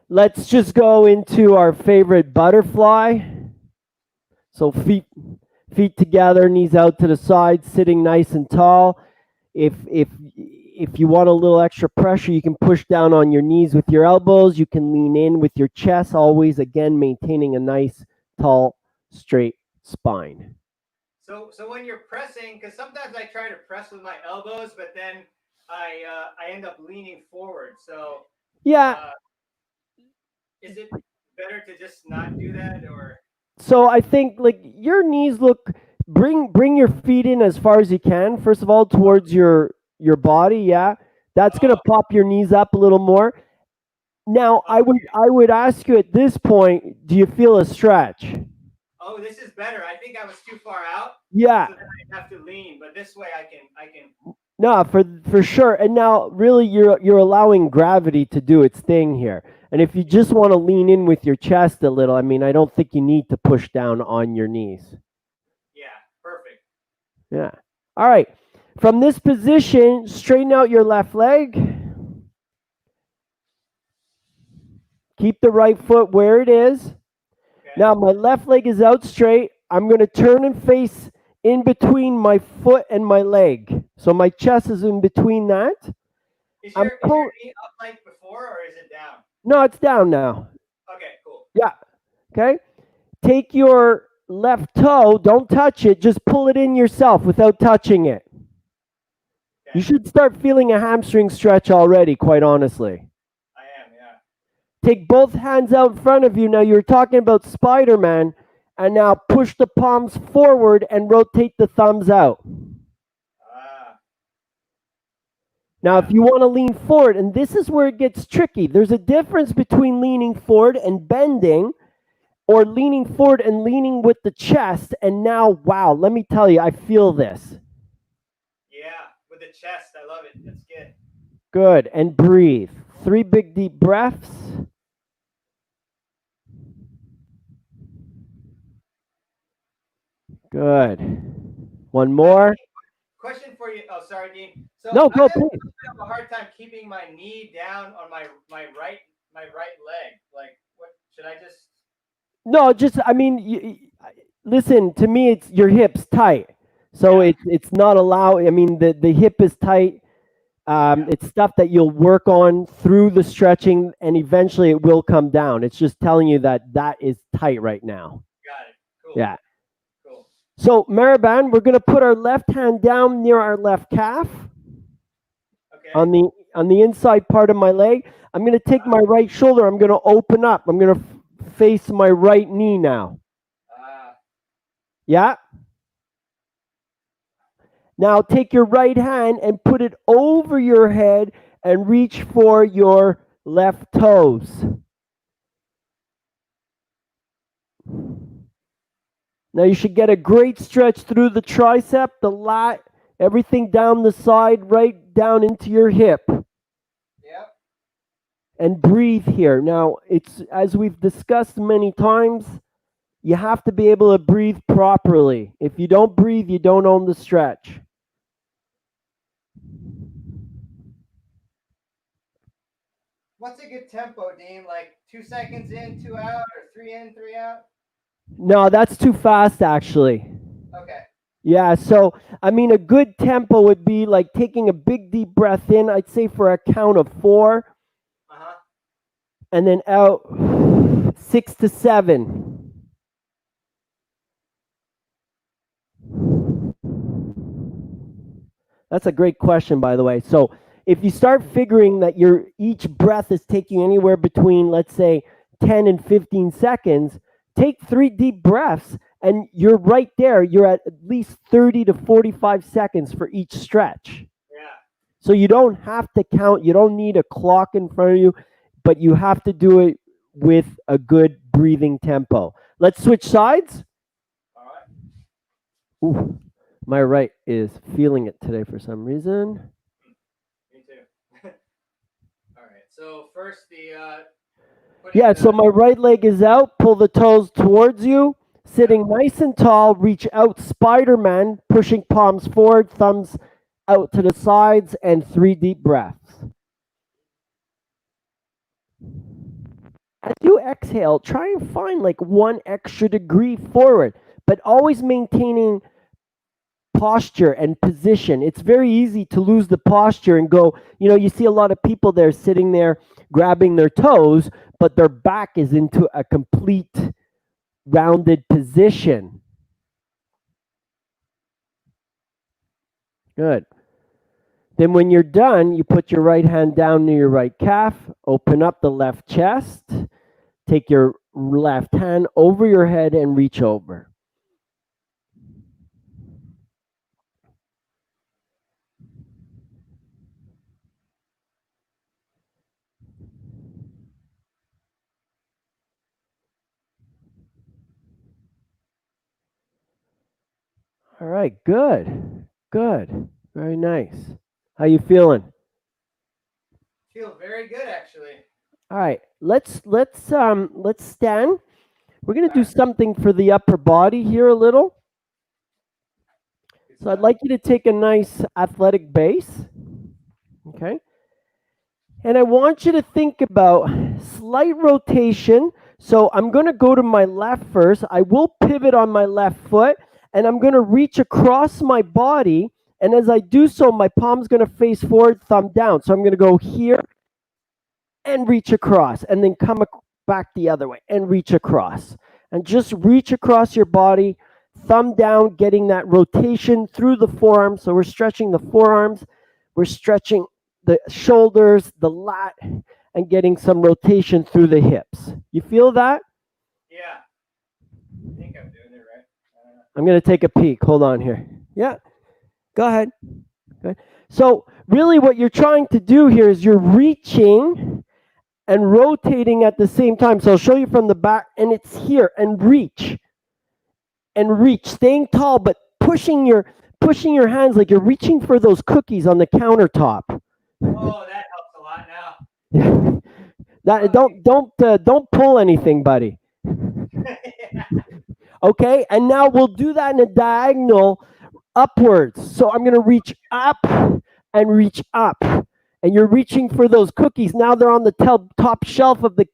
Let's just go into our favorite butterfly. So feet together, knees out to the side, sitting nice and tall. If you want a little extra pressure, you can push down on your knees with your elbows. You can lean in with your chest, always again maintaining a nice, tall, straight spine. So when you're pressing, because sometimes I try to press with my elbows, but then I end up leaning forward. So yeah, is it better to just not do that, or? So I think like your knees look. Bring your feet in as far as you can. First of all, towards your body. Yeah, that's gonna pop your knees up a little more. Now I would ask you at this point, do you feel a stretch? Oh, this is better. I think I was too far out. Yeah. So then I have to lean, but this way I can. No, for sure. And now really you're allowing gravity to do its thing here. And if you just want to lean in with your chest a little, I mean, I don't think you need to push down on your knees. Yeah, perfect. Yeah. All right. From this position, straighten out your left leg. Keep the right foot where it is. Okay. Now my left leg is out straight. I'm going to turn and face in between my foot and my leg. So my chest is in between that. Is I'm your knee up like before, or is it down? No, it's down now. Okay, cool. Yeah. Okay. Take your left toe, don't touch it, just pull it in yourself without touching it. Okay. You should start feeling a hamstring stretch already, quite honestly. I am, yeah. Take both hands out in front of you. Now you're talking about Spider-Man, and now push the palms forward and rotate the thumbs out. Ah. Now, if you want to lean forward, and this is where it gets tricky, there's a difference between leaning forward and bending, or leaning forward and leaning with the chest. And now, wow, let me tell you, I feel this. Yeah, with the chest, I love it. That's good. Good. And breathe. 3 big deep breaths. Good. One more. Question for you. Oh, sorry, Dean. So No, go I have a please. little bit of a hard time keeping my knee down on my right leg. Like, what should I just? No, just I mean, listen to me. It's your hips tight, so Yeah. it's not allowed. I mean, the hip is tight. It's stuff that you'll work on through the stretching, and eventually it will come down. It's just telling you that that is tight right now. Got it. Cool. Yeah. Cool. So Mehrban, we're gonna put our left hand down near our left calf. Okay. On the inside part of my leg. I'm going to take my right shoulder. I'm going to open up. I'm going to face my right knee now. Yeah? Now take your right hand and put it over your head and reach for your left toes. Now you should get a great stretch through the tricep, the lat, everything down the side, right down into your hip. Yep. And breathe here. Now, it's as we've discussed many times, you have to be able to breathe properly. If you don't breathe, you don't own the stretch. What's a good tempo, Dean? Like 2 seconds in, 2 out, or 3 in, 3 out? No, that's too fast, actually. Okay. Yeah, so I mean, a good tempo would be like taking a big deep breath in, I'd say for a count of 4, and then out 6 to 7. That's a great question, by the way. So if you start figuring that your each breath is taking anywhere between, let's say, 10 and 15 seconds, take 3 deep breaths, and you're right there. You're at least 30 to 45 seconds for each stretch. Yeah. So you don't have to count. You don't need a clock in front of you, but you have to do it with a good breathing tempo. Let's switch sides. All right. Ooh, my right is feeling it today for some reason. Me too. All right. So first Yeah, so my right leg is out. Pull the toes towards you. Sitting nice and tall. Reach out, Spider-Man, pushing palms forward, thumbs out to the sides, and 3 deep breaths. As you exhale, try and find like 1 extra degree forward, but always maintaining posture and position. It's very easy to lose the posture and go, you see a lot of people there sitting there grabbing their toes, but their back is into a complete rounded position. Good. Then when you're done, you put your right hand down near your right calf, open up the left chest, take your left hand over your head and reach over. All right, good. Good. Very nice. How you feeling? Feel very good, actually. All right, let's stand. We're going to do something for the upper body here a little. So I'd like you to take a nice athletic base. Okay? And I want you to think about slight rotation. So I'm going to go to my left first. I will pivot on my left foot, and I'm going to reach across my body. And as I do so, my palm's going to face forward, thumb down. So I'm going to go here and reach across, and then come back the other way and reach across. And just reach across your body, thumb down, getting that rotation through the forearms. So we're stretching the forearms, we're stretching the shoulders, the lat, and getting some rotation through the hips. You feel that? Yeah. I think I'm doing it right. I'm going to take a peek. Hold on here. Yeah. Go ahead. Okay. So really what you're trying to do here is you're reaching and rotating at the same time. So I'll show you from the back, and it's here, and reach. And reach, staying tall, but pushing your hands like you're reaching for those cookies on the countertop. Oh, that helps a lot now. That don't pull anything, buddy. Yeah. Okay, and now we'll do that in a diagonal upwards. So I'm gonna reach up and reach up, and you're reaching for those cookies. Now they're on the top shelf of the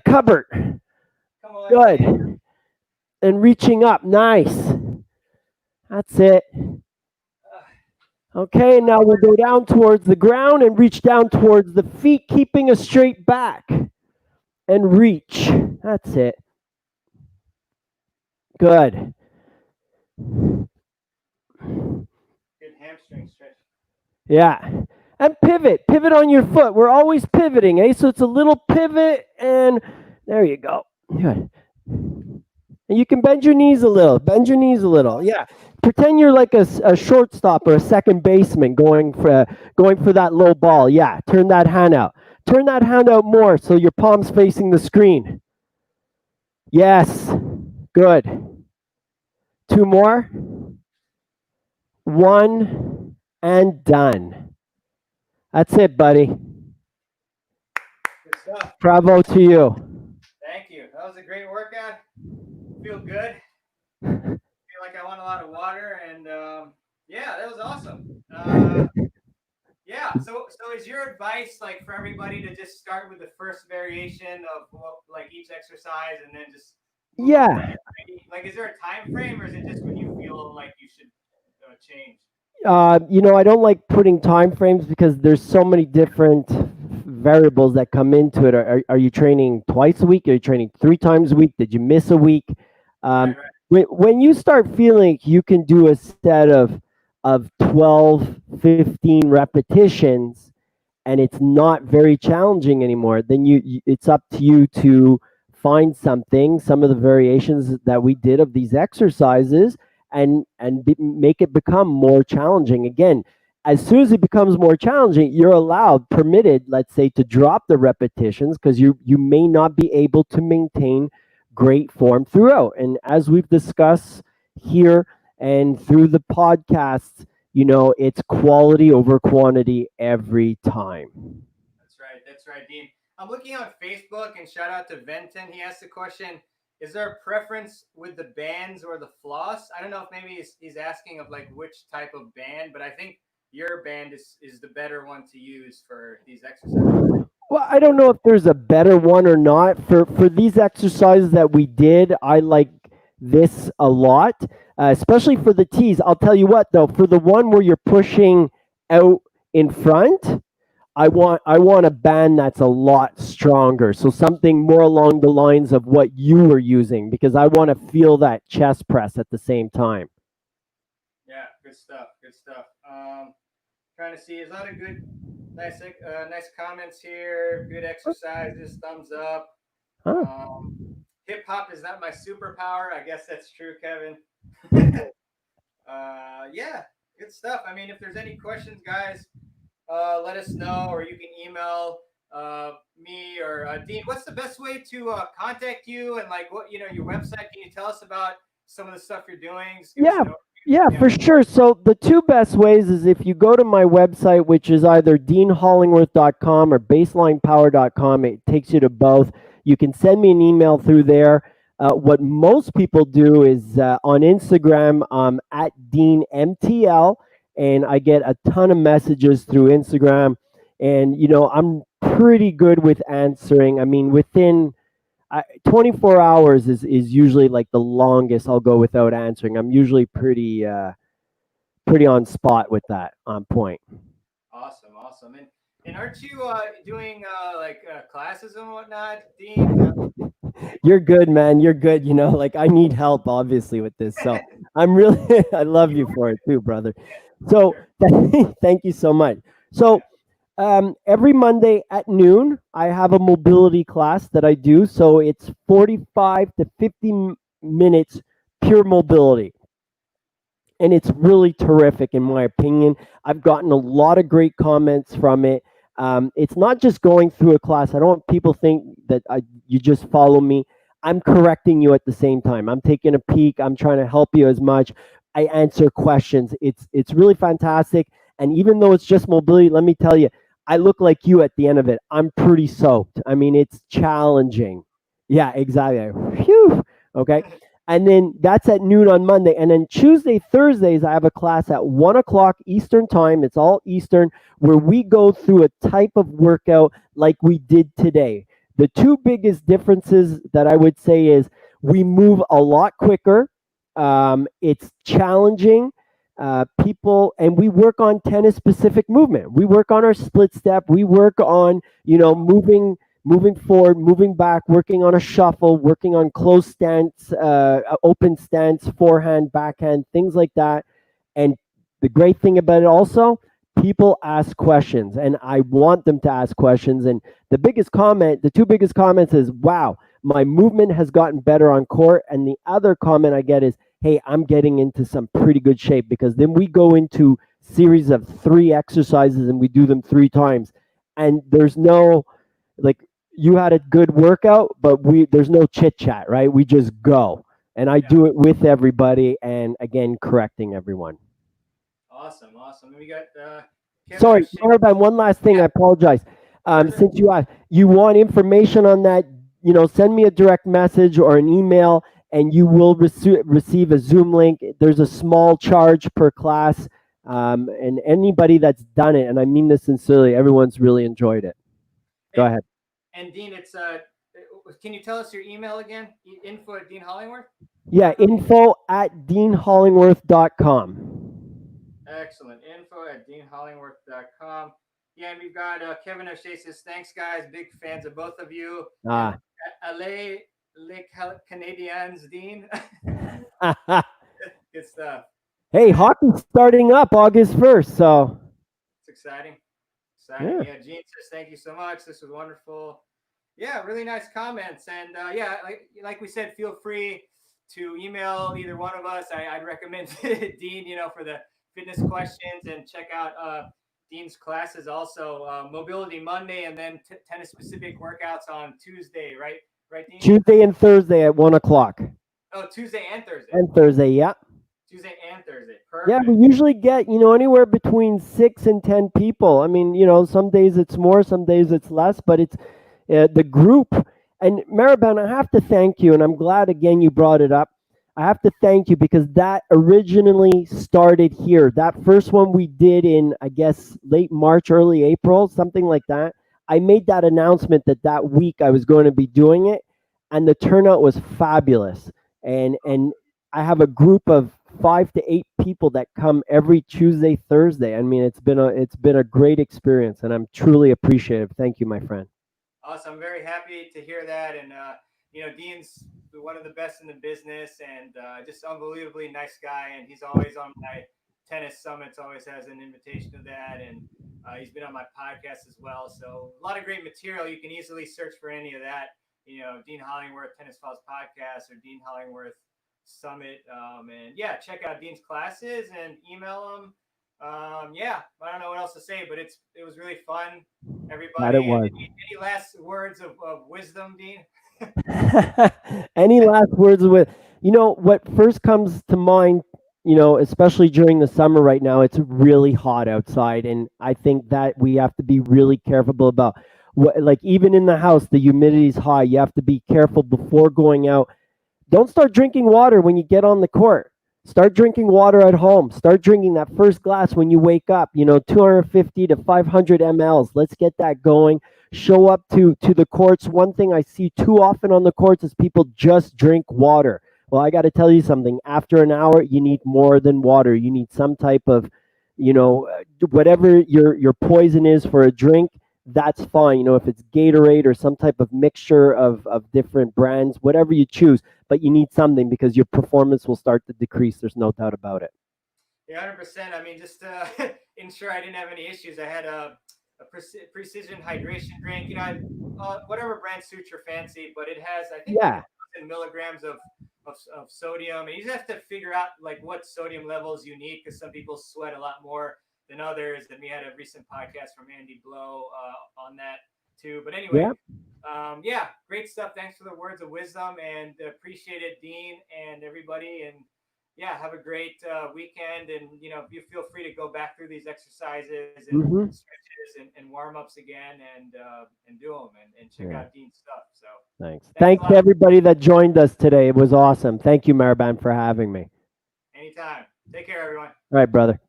cupboard. Come on, Good. man. And reaching up, nice. That's it. Okay, now we'll go down towards the ground and reach down towards the feet, keeping a straight back. And reach. That's it. Good. Good hamstring stretch. Yeah. And pivot. Pivot on your foot. We're always pivoting, eh? So it's a little pivot, and there you go. Good. And you can bend your knees a little. Bend your knees a little. Yeah. Pretend you're like a shortstop or a second baseman going for that low ball. Yeah. Turn that hand out. Turn that hand out more so your palm's facing the screen. Yes. Good. 2 more. 1 and done. That's it, buddy. Good stuff. Bravo to you. Thank you. That was a great workout. Feel good. Feel like I want a lot of water, and yeah, that was awesome. Yeah. So is your advice like for everybody to just start with the first variation of like each exercise, and then just Yeah. like is there a time frame, or is it just when you feel like you should change? I don't like putting time frames because there's so many different variables that come into it. Are you training twice a week? Are you training 3 times a week? Did you miss a week? Right. When you start feeling you can do a set of 12, 15 repetitions, and it's not very challenging anymore, then it's up to you to find some of the variations that we did of these exercises, and make it become more challenging. Again, as soon as it becomes more challenging, you're permitted, let's say, to drop the repetitions, because you may not be able to maintain great form throughout. And as we've discussed here and through the podcasts, it's quality over quantity every time. That's right, Dean. I'm looking on Facebook, and shout out to Venton. He asked the question, is there a preference with the bands or the floss? I don't know if maybe he's asking of like which type of band, but I think your band is the better one to use for these exercises. Well, I don't know if there's a better one or not. For these exercises that we did, I like this a lot, especially for the tees. I'll tell you what, though, for the one where you're pushing out in front, I want a band that's a lot stronger. So something more along the lines of what you were using, because I want to feel that chest press at the same time. Yeah, good stuff. Good stuff. Trying to see, is that a good, nice comments here. Good exercises, thumbs up. Hip hop is not my superpower. I guess that's true, Kevin. Yeah, good stuff. I mean, if there's any questions, guys, let us know, or you can email me or Dean. What's the best way to contact you, and like what your website? Can you tell us about some of the stuff you're doing? Yeah, for sure. So the 2 best ways is if you go to my website, which is either deanhollingworth.com or baselinepower.com. It takes you to both. You can send me an email through there. What most people do is on Instagram, at DeanMTL, and I get a ton of messages through Instagram. and I'm pretty good with answering. I mean, within 24 hours is usually like the longest I'll go without answering. I'm usually pretty on spot with that, on point. Awesome, awesome. And aren't you doing like classes and whatnot, Dean? You're good, man. You're good. Like I need help, obviously, with this. So I'm really, I love you You for it too, brother. for So sure. thank you so much. Yeah. So every Monday at noon, I have a mobility class that I do. So it's 45 to 50 minutes pure mobility, and it's really terrific in my opinion. I've gotten a lot of great comments from it. It's not just going through a class. I don't want people think that you just follow me. I'm correcting you at the same time. I'm taking a peek. I'm trying to help you as much. I answer questions. It's really fantastic. And even though it's just mobility, let me tell you, I look like you at the end of it. I'm pretty soaked. I mean, it's challenging. Yeah, exactly. Phew. Okay. And then that's at noon on Monday. And then Tuesday, Thursdays, I have a class at 1 o'clock Eastern time. It's all Eastern, where we go through a type of workout like we did today. The two biggest differences that I would say is we move a lot quicker. It's challenging. People, and we work on tennis specific movement. We work on our split step. We work on, moving forward, moving back, working on a shuffle, working on closed stance, open stance, forehand, backhand, things like that. And the great thing about it also, people ask questions, and I want them to ask questions. And the two biggest comments is, wow, my movement has gotten better on court. And the other comment I get is, hey, I'm getting into some pretty good shape, because then we go into series of 3 exercises and we do them 3 times. And there's no, like, you had a good workout, but there's no chit chat, right? We just go. And I Yeah. do it with everybody, and again, correcting everyone. Awesome, awesome. And we got Kevin Sorry, O'Shea. Mehrban, one last thing. Yeah, I apologize. sure, sure. Since you want information on that, send me a direct message or an email, and you will receive a Zoom link. There's a small charge per class, and anybody that's done it, and I mean this sincerely, everyone's really enjoyed it. Go And ahead. and Dean, it's can you tell us your email again? Info at Yeah, deanhollingworth.com. info@deanhollingworth.com. Excellent. Info at deanhollingworth.com. Yeah, and we've got Kevin O'Shea says, thanks, guys. Big fans of both of you. And Ah. Allez, les Canadiens, Dean. Good stuff. Hey, And hockey's starting up August 1st, so it's exciting. Exciting. yeah. Yeah, Gene says, thank you so much. This was wonderful. Yeah, really nice comments. And yeah, like we said, feel free to email either one of us. I'd recommend Dean, for the fitness questions, and check out Dean's classes also. Mobility Monday, and then tennis specific workouts on Tuesday, right? Right, Dean? Tuesday and Thursday at 1 o'clock. Oh, Tuesday and Thursday. And Thursday, yeah. Tuesday and Thursday. Yeah, we Perfect. usually get, anywhere between 6 and 10 people. I mean, some days it's more, some days it's less, but it's the group. And Mehrban, I have to thank you, and I'm glad again you brought it up. I have to thank you, because that originally started here. That first one we did in, I guess, late March, early April, something like that. I made that announcement that week I was going to be doing it, and the turnout was fabulous. And I have a group of 5 to 8 people that come every Tuesday, Thursday. I mean, it's been a great experience, and I'm truly appreciative. Thank you, my friend. Awesome. I'm very happy to hear that. And, Dean's one of the best in the business, and just unbelievably nice guy. And he's always on my tennis summits, always has an invitation to that. And he's been on my podcast as well. So a lot of great material. You can easily search for any of that, Dean Hollingworth Tennis Files podcast or Dean Hollingworth Summit. And yeah, check out Dean's classes and email him. Yeah, I don't know what else to say, but it was really fun, That it everybody. And was. any last words of wisdom, Dean? Any last words with, what first comes to mind, especially during the summer right now, it's really hot outside. And I think that we have to be really careful about what, like, even in the house, the humidity is high. You have to be careful before going out. Don't start drinking water when you get on the court. Start drinking water at home. Start drinking that first glass when you wake up, 250 to 500 mLs. Let's get that going. Show up to the courts. One thing I see too often on the courts is people just drink water. Well, I got to tell you something. After an hour, you need more than water. You need some type of, whatever your poison is for a drink, that's fine. If it's Gatorade or some type of mixture of different brands, whatever you choose, but you need something because your performance will start to decrease. There's no doubt about it. Yeah, 100%. I mean, just to ensure I didn't have any issues, I had a precision hydration drink. Whatever brand suits your fancy, but it has, I think, like Yeah. 1,000 milligrams of sodium. And you just have to figure out like what sodium levels you need because some people sweat a lot more than others. And we had a recent podcast from Andy Blow on that too. But anyway, Yeah. yeah, great stuff. Thanks for the words of wisdom and appreciate it, Dean and everybody. And yeah, have a great weekend. And you feel free to go back through these exercises and Hmm. stretches and warm ups again and do them and check Yeah. out Dean's stuff. So Thanks. thanks a Thanks to lot. everybody that joined us today. It was awesome. Thank you, Mehrban, for having me. Anytime. Take care, everyone. All right, brother.